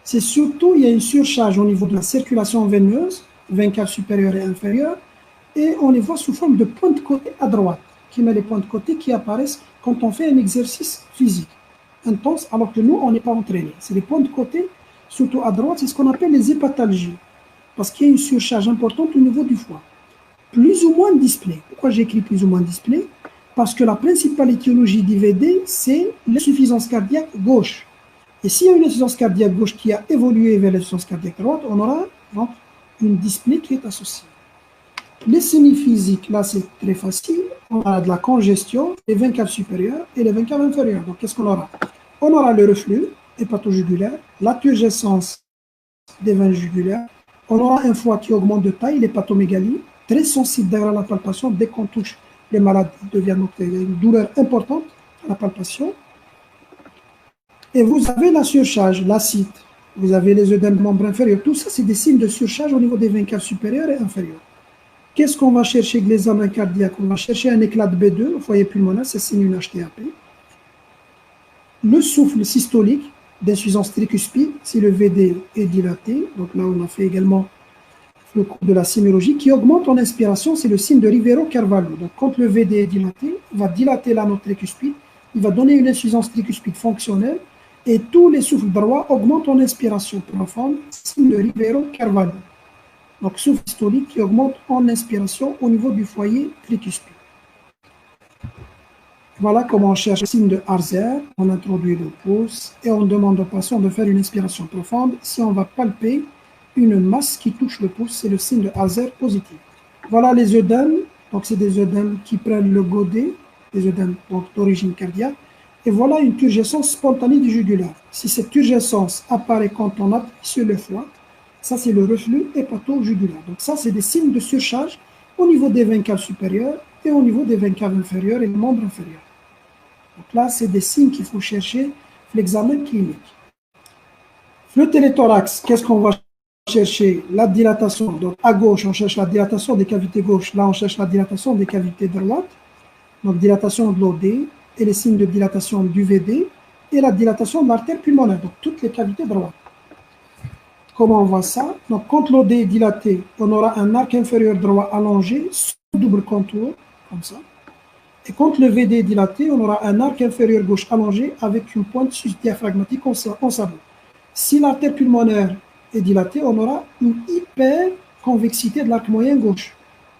c'est surtout, il y a une surcharge au niveau de la circulation veineuse, veine cave supérieure et inférieure, et on les voit sous forme de points de côté à droite, qui met les points de côté qui apparaissent quand on fait un exercice physique intense, alors que nous, on n'est pas entraîné. C'est les points de côté, surtout à droite, c'est ce qu'on appelle les hépatalgies, parce qu'il y a une surcharge importante au niveau du foie. Plus ou moins display. Pourquoi j'ai écrit plus ou moins display? Parce que la principale étiologie d'IVD, c'est l'insuffisance cardiaque gauche. Et s'il y a une insuffisance cardiaque gauche qui a évolué vers l'insuffisance cardiaque droite, on aura donc une dyspnée qui est associée. Les semi-physiques, là c'est très facile. On a de la congestion, les veines caves supérieures et les veines caves inférieures. Donc qu'est-ce qu'on aura? On aura le reflux hépato-jugulaire, la turgescence des veines jugulaires, on aura un foie qui augmente de taille, l'hépatomégalie, très sensible derrière la palpation. Dès qu'on touche les malades, il devient donc une douleur importante à la palpation. Et vous avez la surcharge, l'acide, vous avez les œdèmes membres inférieurs. Tout ça, c'est des signes de surcharge au niveau des veines caves supérieures et inférieures. Qu'est-ce qu'on va chercher avec l'examen cardiaque? On va chercher un éclat de B2 au foyer pulmonaire, c'est signe une HTAP. Le souffle systolique d'insuffisance tricuspide, si le VD est dilaté. Donc là, on a fait également le cours de la sémiologie qui augmente en inspiration, c'est le signe de Rivero-Carvalho. Donc quand le VD est dilaté, il va dilater l'anneau tricuspide, il va donner une insuffisance tricuspide fonctionnelle et tous les souffles droits augmentent en inspiration profonde, signe de Rivero-Carvalho. Donc souffle systolique qui augmente en inspiration au niveau du foyer tricuspide. Voilà comment on cherche le signe de Harzer. On introduit le pouce et on demande au patient de faire une inspiration profonde. Si on va palper une masse qui touche le pouce, c'est le signe de Harzer positif. Voilà les œdèmes. Donc c'est des œdèmes qui prennent le godet, des œdèmes d'origine cardiaque. Et voilà une turgescence spontanée du jugulaire. Si cette turgescence apparaît quand on appuie sur le foie, ça c'est le reflux hépato-jugulaire. Donc ça c'est des signes de surcharge au niveau des veines caves supérieures et au niveau des veines caves inférieures et des membres inférieurs. Donc là c'est des signes qu'il faut chercher l'examen clinique. Le téléthorax, qu'est-ce qu'on va chercher? La dilatation. Donc à gauche on cherche la dilatation des cavités gauches, là on cherche la dilatation des cavités droites. Donc dilatation de l'OD et les signes de dilatation du VD et la dilatation de l'artère pulmonaire, donc toutes les cavités droites. Comment on voit ça? Donc quand l'OD est dilaté, on aura un arc inférieur droit allongé, sous double contour, comme ça. Et quand le VD est dilaté, on aura un arc inférieur gauche allongé avec une pointe sus-diaphragmatique en sabot. Si l'artère pulmonaire est dilatée, on aura une hyperconvexité de l'arc moyen gauche.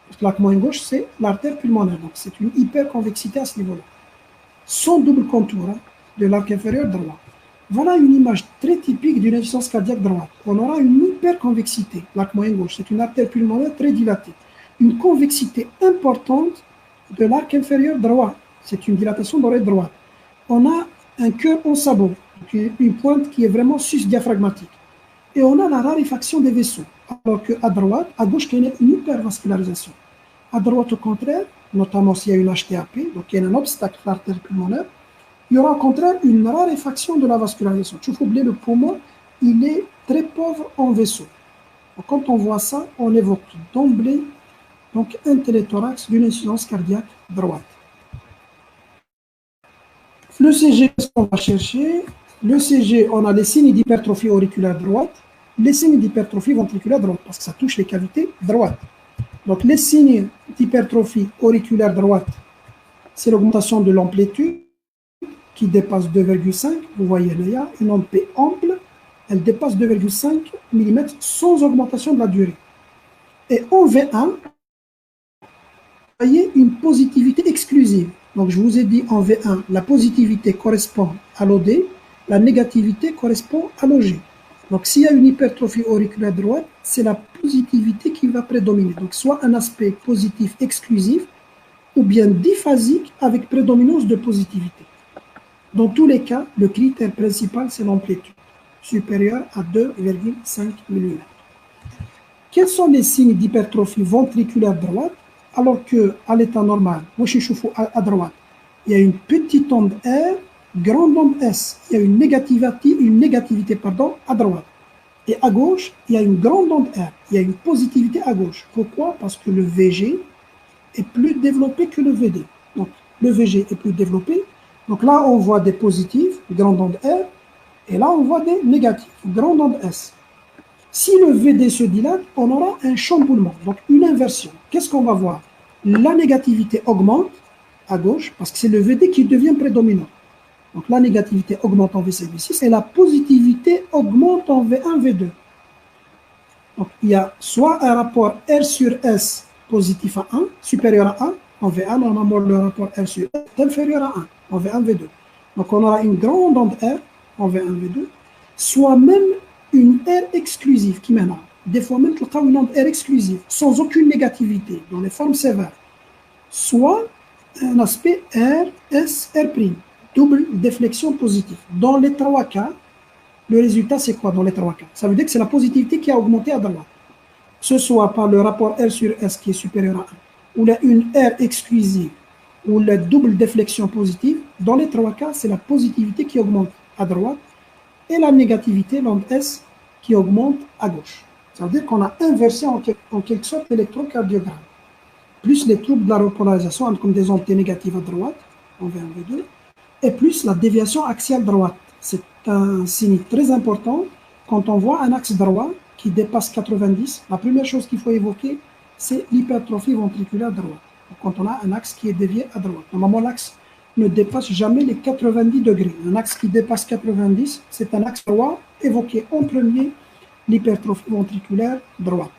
Parce que l'arc moyen gauche, c'est l'artère pulmonaire. Donc c'est une hyperconvexité à ce niveau-là. Sans double contour de l'arc inférieur droit. Voilà une image très typique d'une insuffisance cardiaque droite. On aura une hyperconvexité, l'arc moyen gauche. C'est une artère pulmonaire très dilatée. Une convexité importante de l'arc inférieur droit. C'est une dilatation d'oreille droite. On a un cœur en sabot, une pointe qui est vraiment sus-diaphragmatique. Et on a la raréfaction des vaisseaux. Alors qu'à droite, à gauche, il y a une hypervascularisation. À droite, au contraire, notamment s'il y a une HTAP, donc il y a un obstacle à l'artère pulmonaire, il y aura au contraire une raréfaction de la vascularisation. Il faut oublier le poumon, il est très pauvre en vaisseaux. Donc, quand on voit ça, on évoque d'emblée donc un téléthorax d'une insuffisance cardiaque droite. Le CG, ce qu'on va chercher, Le CG, on a les signes d'hypertrophie auriculaire droite, les signes d'hypertrophie ventriculaire droite, parce que ça touche les cavités droites. Donc, les signes d'hypertrophie auriculaire droite, c'est l'augmentation de l'amplitude qui dépasse 2,5. Vous voyez, là, il y a une onde P ample, elle dépasse 2,5 mm sans augmentation de la durée. Et en V1, vous voyez une positivité exclusive. Donc, je vous ai dit en V1, la positivité correspond à l'OD, la négativité correspond à l'OG. Donc, s'il y a une hypertrophie auriculaire droite, c'est la positivité qui va prédominer. Donc, soit un aspect positif exclusif, ou bien diphasique avec prédominance de positivité. Dans tous les cas, le critère principal, c'est l'amplitude, supérieure à 2,5 mm. Quels sont les signes d'hypertrophie ventriculaire droite? Alors qu'à l'état normal, moi je suis à droite, il y a une petite onde R, grande onde S. Il y a une négativité à droite. Et à gauche, il y a une grande onde R. Il y a une positivité à gauche. Pourquoi? Parce que le VG est plus développé que le VD. Donc, le VG est plus développé. Donc là, on voit des positifs, grande onde R, et là, on voit des négatifs, grande onde S. Si le VD se dilate, on aura un chamboulement, donc une inversion. Qu'est-ce qu'on va voir? La négativité augmente à gauche, parce que c'est le VD qui devient prédominant. Donc la négativité augmente en V5, V6, et la positivité augmente en V1, V2. Donc il y a soit un rapport R sur S positif à 1, supérieur à 1, en V1, normalement le rapport R sur S est inférieur à 1, en V1, V2. Donc on aura une grande onde R en V1, V2, soit même une R exclusive qui mènera. Des fois même, une onde R exclusive, sans aucune négativité, dans les formes sévères. Soit un aspect R, S, R', double déflexion positive. Dans les trois cas, le résultat c'est quoi dans les trois cas? Ça veut dire que c'est la positivité qui a augmenté à droite. Ce soit par le rapport R sur S qui est supérieur à 1, ou une R exclusive, ou la double déflexion positive. Dans les trois cas, c'est la positivité qui augmente à droite, et la négativité, l'onde S, qui augmente à gauche. Ça veut dire qu'on a inversé en quelque sorte l'électrocardiogramme. Plus les troubles de la repolarisation, comme des ondes T négatives à droite, en V1, V2, et plus la déviation axiale droite. C'est un signe très important. Quand on voit un axe droit qui dépasse 90, la première chose qu'il faut évoquer, c'est l'hypertrophie ventriculaire droite. Quand on a un axe qui est dévié à droite. Normalement, l'axe ne dépasse jamais les 90 degrés. Un axe qui dépasse 90, c'est un axe droit, évoqué en premier l'hypertrophie ventriculaire droite.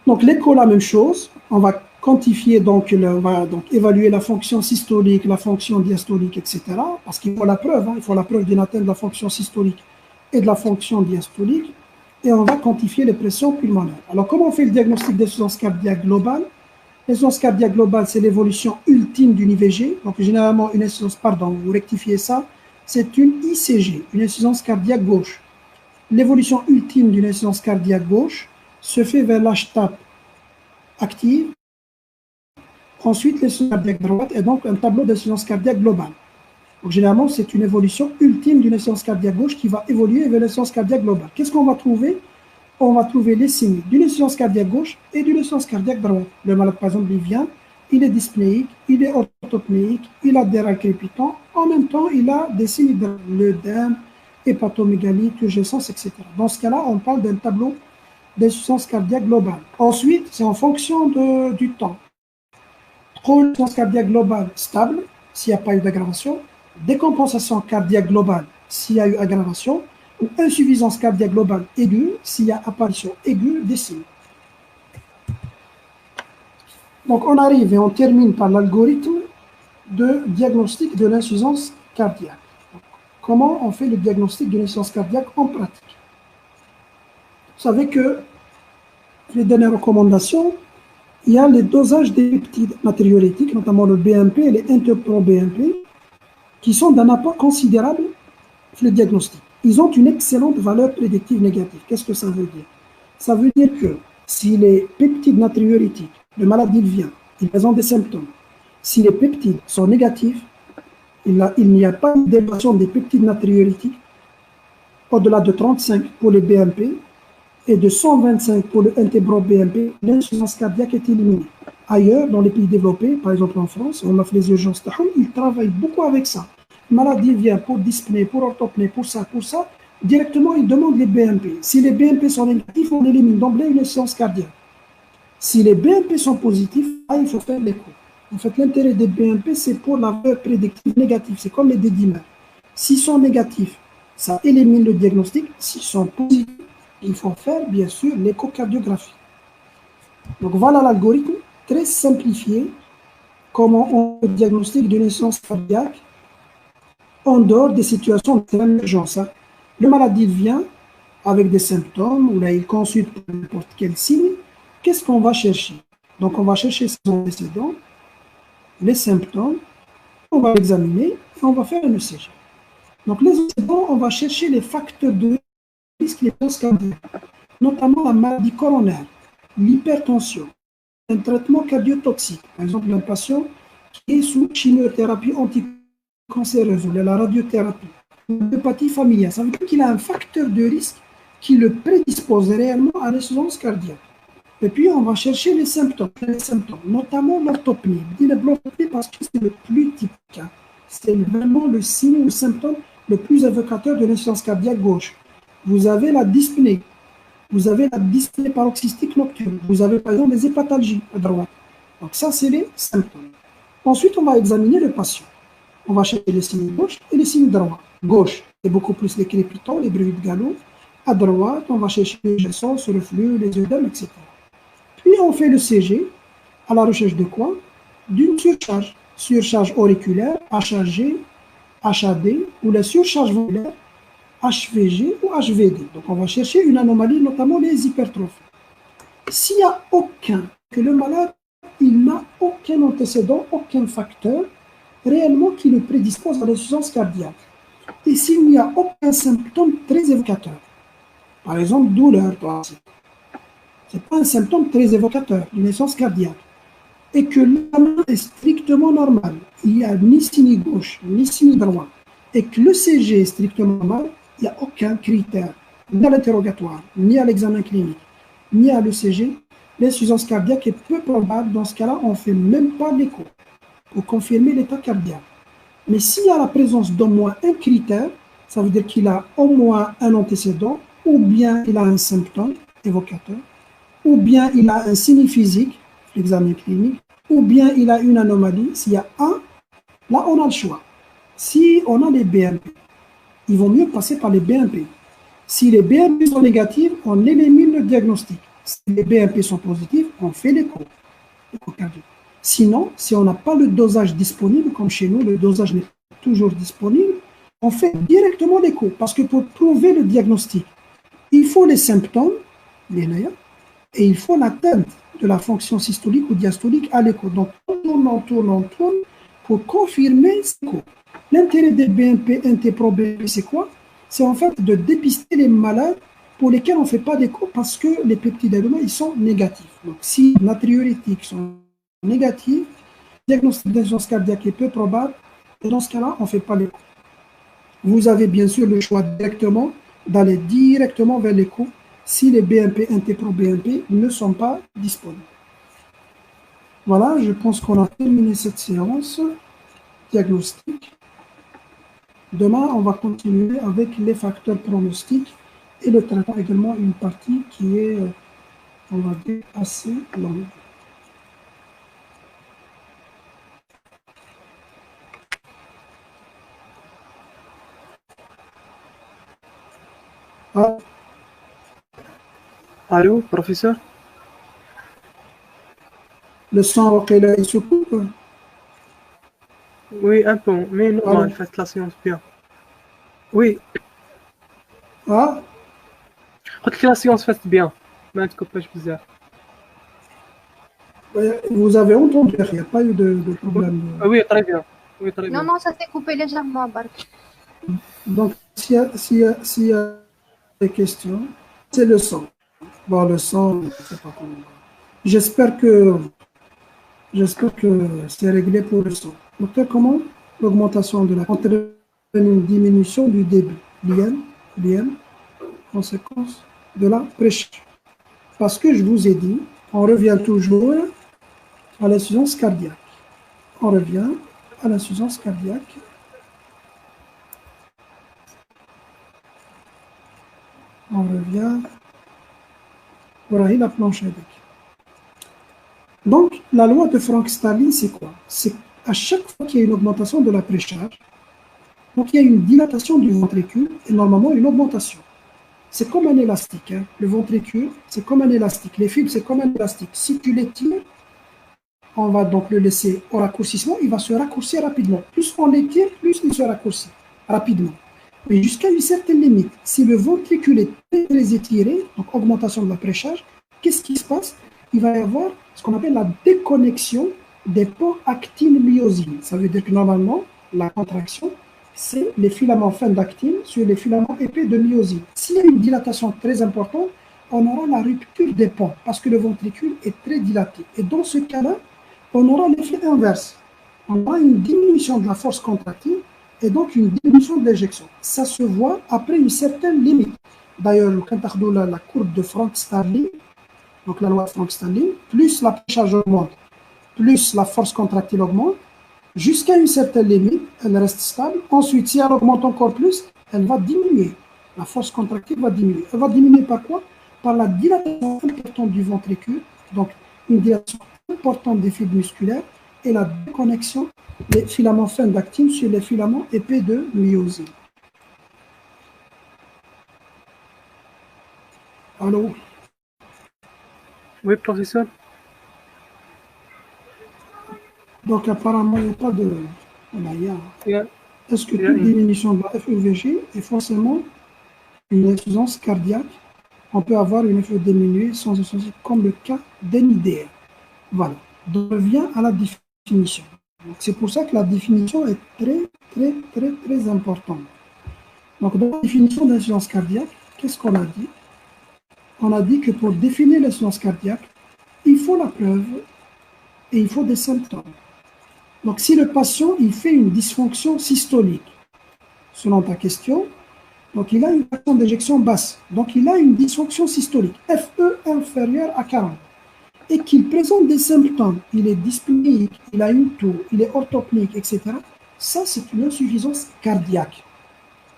Donc l'écho, la même chose, on va quantifier, on va évaluer la fonction systolique, la fonction diastolique, etc. Parce qu'il faut la preuve, il faut la preuve d'une atteinte de la fonction systolique et de la fonction diastolique. Et on va quantifier les pressions pulmonaires. Alors comment on fait le diagnostic d'insuffisance cardiaque globale? L'insuffisance cardiaque globale, c'est l'évolution ultime d'une IVG. Donc, généralement, une insuffisance, vous rectifiez ça, c'est une ICG, une insuffisance cardiaque gauche. L'évolution ultime d'une insuffisance cardiaque gauche se fait vers l'HTAP active. Ensuite, l'insuffisance cardiaque droite est donc un tableau d'insuffisance cardiaque globale. Donc, généralement, c'est une évolution ultime d'une insuffisance cardiaque gauche qui va évoluer vers l'insuffisance cardiaque globale. Qu'est-ce qu'on va trouver? On va trouver les signes d'une insuffisance cardiaque gauche et d'une insuffisance cardiaque droite. Le malade, par exemple, il vient, il est dyspnéique, il est orthopnéique, il a des râles crépitants. En même temps, il a des signes de l'œdème, hépatomégalie, turgescence, etc. Dans ce cas-là, on parle d'un tableau d'insuffisance cardiaque globale. Ensuite, c'est en fonction du temps. Insuffisance cardiaque globale stable, s'il n'y a pas eu d'aggravation. Décompensation cardiaque globale, s'il y a eu aggravation. Ou insuffisance cardiaque globale aiguë, s'il y a apparition aiguë des signes. Donc, on arrive et on termine par l'algorithme de diagnostic de l'insuffisance cardiaque. Donc, comment on fait le diagnostic de l'insuffisance cardiaque en pratique? Vous savez que les dernières recommandations, il y a les dosages des peptides natriurétiques, notamment le BMP et les interpro-BMP, qui sont d'un apport considérable pour le diagnostic. Ils ont une excellente valeur prédictive négative. Qu'est-ce que ça veut dire? Ça veut dire que si les peptides natriurétiques, le malade il vient, il présente des symptômes. Si les peptides sont négatifs, il n'y a pas d'élévation des peptides natriurétiques au-delà de 35 pour le BMP et de 125 pour le interpro-BMP, l'insuffisance cardiaque est éliminée. Ailleurs, dans les pays développés, par exemple en France, on a fait les urgences, ils travaillent beaucoup avec ça. maladie vient pour dyspnée, pour orthopnée, pour ça, directement, il demande les BNP. Si les BNP sont négatifs, on élimine d'emblée une insuffisance cardiaque. Si les BNP sont positifs, là, il faut faire l'écho. En fait, l'intérêt des BNP, c'est pour la valeur prédictive négative. C'est comme les dédimères. S'ils sont négatifs, ça élimine le diagnostic. S'ils sont positifs, il faut faire, bien sûr, l'échocardiographie. Donc, voilà l'algorithme très simplifié. Comment on diagnostique d'une insuffisance cardiaque en dehors des situations d'urgence. Le malade vient avec des symptômes, ou là, il consulte pour n'importe quel signe. Qu'est-ce qu'on va chercher? Donc, on va chercher ses antécédents, les symptômes, on va l'examiner et on va faire un ECG. Donc, les antécédents, on va chercher les facteurs de risque, les causes cardiaques, notamment la maladie coronaire, l'hypertension, un traitement cardiotoxique, par exemple, un patient qui est sous chimiothérapie anticancéreuse ou la radiothérapie, l'hépatite familiale. Ça veut dire qu'il a un facteur de risque qui le prédispose réellement à l'insuffisance cardiaque. Et puis, on va chercher les symptômes notamment l'orthopnie. Je dis l'orthopnie parce que c'est le plus typique. C'est vraiment le signe, le symptôme le plus évocateur de l'insuffisance cardiaque gauche. Vous avez la dyspnée. Vous avez la dyspnée paroxystique nocturne. Vous avez par exemple les hépatalgies à droite. Donc ça, c'est les symptômes. Ensuite, on va examiner le patient. On va chercher les signes gauche et les signes droit. Gauche, c'est beaucoup plus les crépitants, les bruits de galop. À droite, on va chercher les gestions, le reflux, les œdèmes, etc. Puis on fait le CG à la recherche de quoi? D'une surcharge. Surcharge auriculaire, HAG, HAD, ou la surcharge valvulaire, HVG ou HVD. Donc on va chercher une anomalie, notamment les hypertrophies. S'il n'y a que le malade, il n'a aucun antécédent, aucun facteur réellement qui le prédispose à l'insuffisance cardiaque. Et s'il n'y a aucun symptôme très évocateur, par exemple douleur thoracique, ce n'est pas un symptôme très évocateur d'une insuffisance cardiaque, et que la main est strictement normale, il n'y a ni signe gauche, ni signe droit, et que le CG est strictement normal, il n'y a aucun critère, ni à l'interrogatoire, ni à l'examen clinique, ni à l'ECG, l'insuffisance cardiaque est peu probable. Dans ce cas-là, on ne fait même pas l'écho pour confirmer l'état cardiaque. Mais s'il y a la présence d'au moins un critère, ça veut dire qu'il a au moins un antécédent, ou bien il a un symptôme évocateur, ou bien il a un signe physique, l'examen clinique, ou bien il a une anomalie. S'il y a un, là on a le choix. Si on a les BNP, il vaut mieux passer par les BNP. Si les BNP sont négatifs, on élimine le diagnostic. Si les BNP sont positifs, on fait l'écho cardiaque. Sinon, si on n'a pas le dosage disponible, comme chez nous, le dosage n'est pas toujours disponible, on fait directement l'écho. Parce que pour prouver le diagnostic, il faut les symptômes, les nerfs, et il faut l'atteinte de la fonction systolique ou diastolique à l'écho. Donc, on tourne pour confirmer ce l'écho. L'intérêt des BNP, NT-proBNP, c'est quoi? C'est en fait de dépister les malades pour lesquels on ne fait pas d'écho parce que les peptides aromates, ils sont négatifs. Donc, si les natriurétiques sont négatifs, le diagnostic d'insuffisance cardiaque est peu probable, et dans ce cas-là, on ne fait pas l'écho. Vous avez bien sûr le choix d'aller directement vers l'écho si les BNP, NT-proBNP ne sont pas disponibles. Voilà, je pense qu'on a terminé cette séance diagnostique. Demain, on va continuer avec les facteurs pronostiques et le traitement également une partie qui est, on va dire, assez longue. Ah. Allô, professeur? Le son, ok, là, il se coupe? Oui, un peu, mais normal, faites la séance bien. Oui. Ah? قلت لك la séance faites bien. ما تكوباش بزاف. Vous avez entendu, il n'y a pas eu de problème. Oui, très bien. Oui, très bien. Non, ça s'est coupé légèrement, Bark. Donc, s'il y a des questions, c'est le son. Bon, le son, je ne sais pas comment. J'espère que c'est réglé pour le son. Docteur, comment l'augmentation de la entraîne une diminution du débit, l'IM, conséquence de la pression. Parce que je vous ai dit, on revient toujours à l'insuffisance cardiaque. On revient à l'insuffisance cardiaque. revient. Voilà, la planche avec. Donc, la loi de Frank-Starling, c'est quoi? C'est à chaque fois qu'il y a une augmentation de la précharge, donc il y a une dilatation du ventricule et normalement une augmentation. C'est comme un élastique. Hein. Le ventricule, c'est comme un élastique. Les fibres, c'est comme un élastique. Si tu les tires, on va donc le laisser au raccourcissement, il va se raccourcir rapidement. Plus on les tire, plus il se raccourcit rapidement. Mais jusqu'à une certaine limite, si le ventricule est très étiré, donc augmentation de la précharge, qu'est-ce qui se passe? Il va y avoir ce qu'on appelle la déconnexion des ponts actine-myosine. Ça veut dire que normalement, la contraction, c'est les filaments fins d'actine sur les filaments épais de myosine. S'il y a une dilatation très importante, on aura la rupture des ponts parce que le ventricule est très dilaté. Et dans ce cas-là, on aura l'effet inverse. On aura une diminution de la force contractile et donc une diminution de l'éjection. Ça se voit après une certaine limite. D'ailleurs, quand on a la courbe de Frank-Starling, donc la loi de Frank-Starling, plus la précharge augmente, plus la force contractile augmente, jusqu'à une certaine limite, elle reste stable. Ensuite, si elle augmente encore plus, elle va diminuer. La force contractile va diminuer. Elle va diminuer par quoi? Par la dilatation importante du ventricule, donc une dilatation importante des fibres musculaires et la déconnexion des filaments fins d'actine sur les filaments épais de myosine. Allô? Oui, professeur. Donc apparemment, il n'y a pas de... Est-ce que Il y a toute diminution de la FEVG est forcément une insuffisance cardiaque? On peut avoir une FE diminuée sans insuffisance, comme le cas d'NIDR. Voilà. Donc, on revient à la définition. C'est pour ça que la définition est très importante. Donc, dans la définition d'insuffisance cardiaque, qu'est-ce qu'on a dit? On a dit que pour définir l'insuffisance cardiaque, il faut la preuve et il faut des symptômes. Donc, si le patient il fait une dysfonction systolique, selon ta question, donc il a une fraction d'éjection basse, donc il a une dysfonction systolique, FE inférieure à 40, et qu'il présente des symptômes, il est dyspnéique, il a une toux, il est orthopnique, etc., ça c'est une insuffisance cardiaque.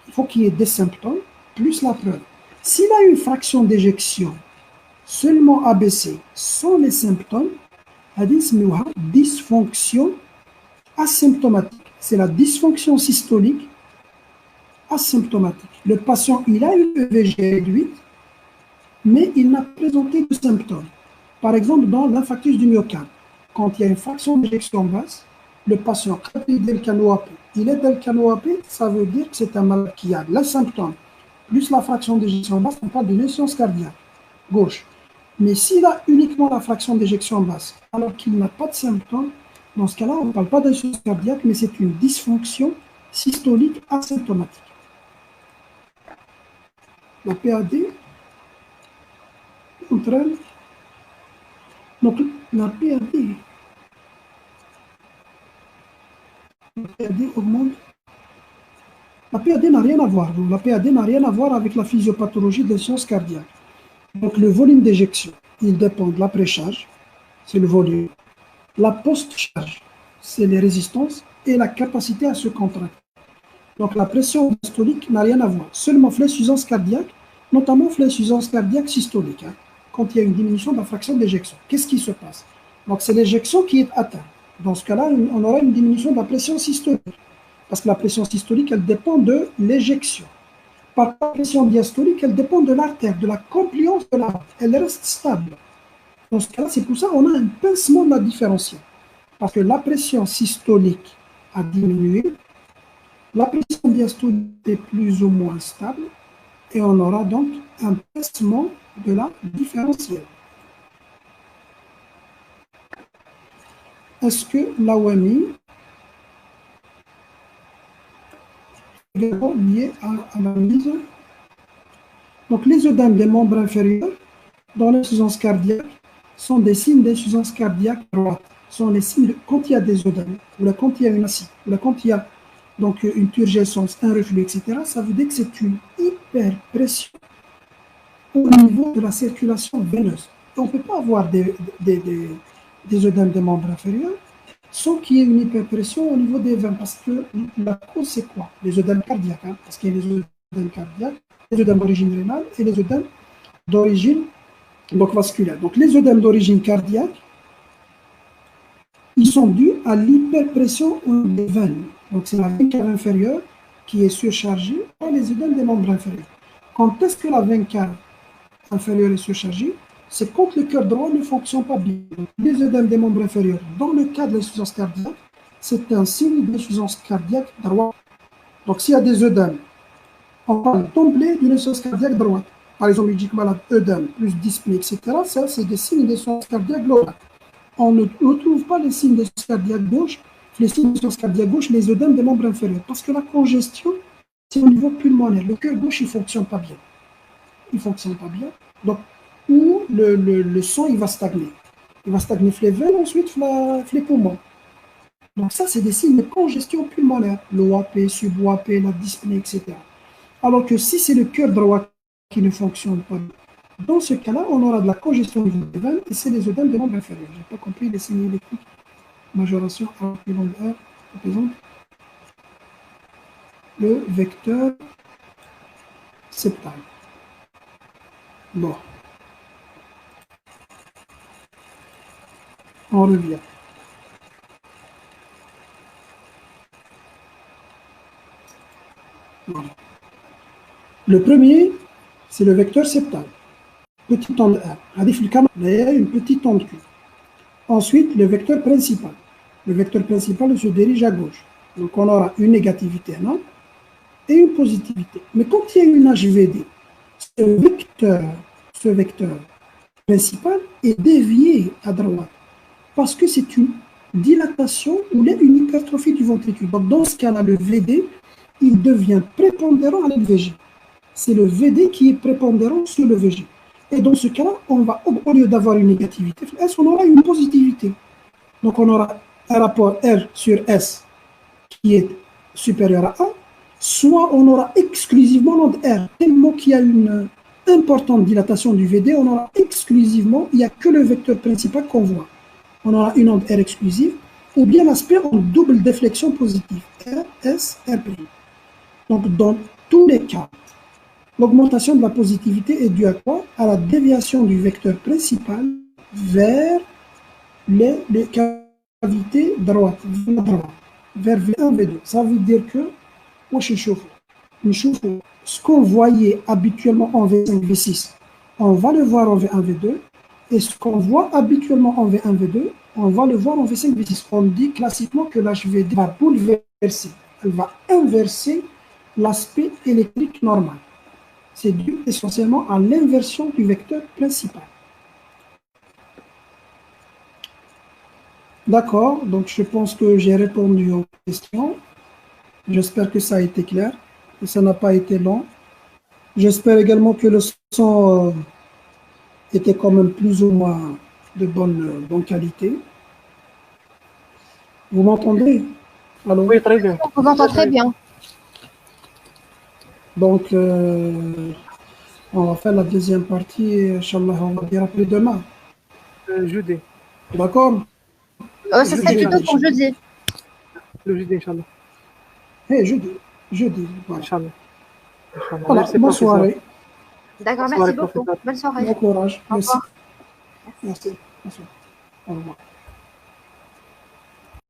Il faut qu'il y ait des symptômes, plus la preuve. S'il a une fraction d'éjection seulement abaissée, sans les symptômes, dysfonction asymptomatique. C'est la dysfonction systolique asymptomatique. Le patient, il a une EVG réduite, mais il n'a présenté de symptômes. Par exemple, dans l'infarctus du myocarde, quand il y a une fraction d'éjection basse, le patient, il est delcanoapé, ça veut dire que c'est un malade qui a les symptômes, plus la fraction d'éjection basse, on parle d'une insuffisance cardiaque, gauche. Mais s'il a uniquement la fraction d'éjection basse, alors qu'il n'a pas de symptômes, dans ce cas-là, on ne parle pas d'insuffisance cardiaque, mais c'est une dysfonction systolique asymptomatique. La PAD entraîne. Donc, la PAD augmente. La PAD n'a rien à voir. Donc, la PAD n'a rien à voir avec la physiopathologie de l'insuffisance cardiaque. Donc, le volume d'éjection, il dépend de la précharge, c'est le volume. La post-charge, c'est les résistances et la capacité à se contracter. Donc la pression diastolique n'a rien à voir. Seulement l'insuffisance cardiaque, notamment l'insuffisance cardiaque systolique, hein, quand il y a une diminution de la fraction d'éjection. Qu'est-ce qui se passe? Donc c'est l'éjection qui est atteinte. Dans ce cas-là, on aura une diminution de la pression systolique. Parce que la pression systolique, elle dépend de l'éjection. Par la pression diastolique, elle dépend de l'artère, de la compliance de l'artère. Elle reste stable. Dans ce cas-là, c'est pour ça qu'on a un pincement de la différentielle. Parce que la pression systolique a diminué, la pression diastolique est plus ou moins stable, et on aura donc un pincement de la différentielle. Est-ce que l'AOMI est également lié à la mise? Donc les œdèmes des membres inférieurs dans l'insuffisance cardiaque sont des signes d'insuffisance cardiaque droite. Sont les signes quand il y a des œdèmes, ou là, quand il y a une acide, ou là, quand il y a donc, une turgescence, un reflux, etc., ça veut dire que c'est une hyperpression au niveau de la circulation veineuse. Et on ne peut pas avoir des œdèmes des membres inférieurs sans qu'il y ait une hyperpression au niveau des veines, parce que la cause, c'est quoi? Les œdèmes cardiaques, hein, parce qu'il y a les œdèmes œdèmes cardiaques, les œdèmes d'origine rénale et les œdèmes d'origine vasculaire. Donc les œdèmes d'origine cardiaque, ils sont dus à l'hyperpression des veines. Donc c'est la veine cave inférieure qui est surchargée par les œdèmes des membres inférieurs. Quand est-ce que la veine cave inférieure est surchargée? C'est quand le cœur droit ne fonctionne pas bien. Les œdèmes des membres inférieurs, dans le cas de l'insuffisance cardiaque, c'est un signe d'insuffisance cardiaque droite. Donc s'il y a des œdèmes, on parle d'emblée d'une insuffisance cardiaque droite. Par exemple, il dit que malade œdème plus dyspnée, etc. Ça, c'est des signes d'insuffisance cardiaque globale. On ne retrouve pas les signes d'insuffisance cardiaque gauche, les signes d'insuffisance cardiaque gauche, les œdèmes des membres inférieurs. Parce que la congestion, c'est au niveau pulmonaire. Le cœur gauche, il ne fonctionne pas bien. Il ne fonctionne pas bien. Donc, où le sang, il va stagner. Il va stagner les veines, ensuite les poumons. Donc ça, c'est des signes de congestion pulmonaire. L'OAP, sub-OAP, la dyspnée, etc. Alors que si c'est le cœur droit qui ne fonctionne pas, dans ce cas-là, on aura de la congestion au niveau des veines et c'est les œdèmes des membres inférieurs. Je n'ai pas compris les signes électriques. Majoration à plus longue heure, par exemple. Le vecteur septal. Bon. On revient. Voilà. Le premier, c'est le vecteur septal. Petite onde R. Il y a une petite onde Q. Ensuite, le vecteur principal. Le vecteur principal se dirige à gauche. Donc, on aura une négativité N et une positivité. Mais quand il y a une HVD, ce vecteur principal est dévié à droite parce que c'est une dilatation ou une hypertrophie du ventricule. Donc, dans ce cas-là, le VD, il devient prépondérant à l'LVG. C'est le VD qui est prépondérant sur le VG. Et dans ce cas-là, on va, au lieu d'avoir une négativité S, on aura une positivité. Donc, on aura un rapport R sur S qui est supérieur à 1, soit on aura exclusivement l'onde R. Tellement qu'il y a une importante dilatation du VD, on aura exclusivement, il n'y a que le vecteur principal qu'on voit. On aura une onde R exclusive, ou bien l'aspect en double déflexion positive, R, S, R'. Donc, dans tous les cas, l'augmentation de la positivité est due à quoi? À la déviation du vecteur principal vers les cavités droites, vers V1, V2. Ça veut dire que, ce qu'on voyait habituellement en V5, V6, on va le voir en V1, V2, et ce qu'on voit habituellement en V1, V2, on va le voir en V5, V6. On dit classiquement que l'HVD va bouleverser, elle va inverser l'aspect électrique normal. C'est dû essentiellement à l'inversion du vecteur principal. D'accord, donc je pense que j'ai répondu aux questions. J'espère que ça a été clair, que ça n'a pas été long. J'espère également que le son était quand même plus ou moins de bonne qualité. Vous m'entendez? Alors, oui, très bien. On vous entend très bien. Donc, on va faire la deuxième partie, Inch'Allah, on va dire après demain. Jeudi. D'accord? Ça serait plutôt pour jeudi. Le jeudi, Inch'Allah. Jeudi. Voilà. Inch'Allah. Voilà, Merci, bonne professeur. soirée. D'accord, Bonne merci soirée, beaucoup. professeur. Bonne soirée. Bon courage. Au revoir. Merci. Au revoir.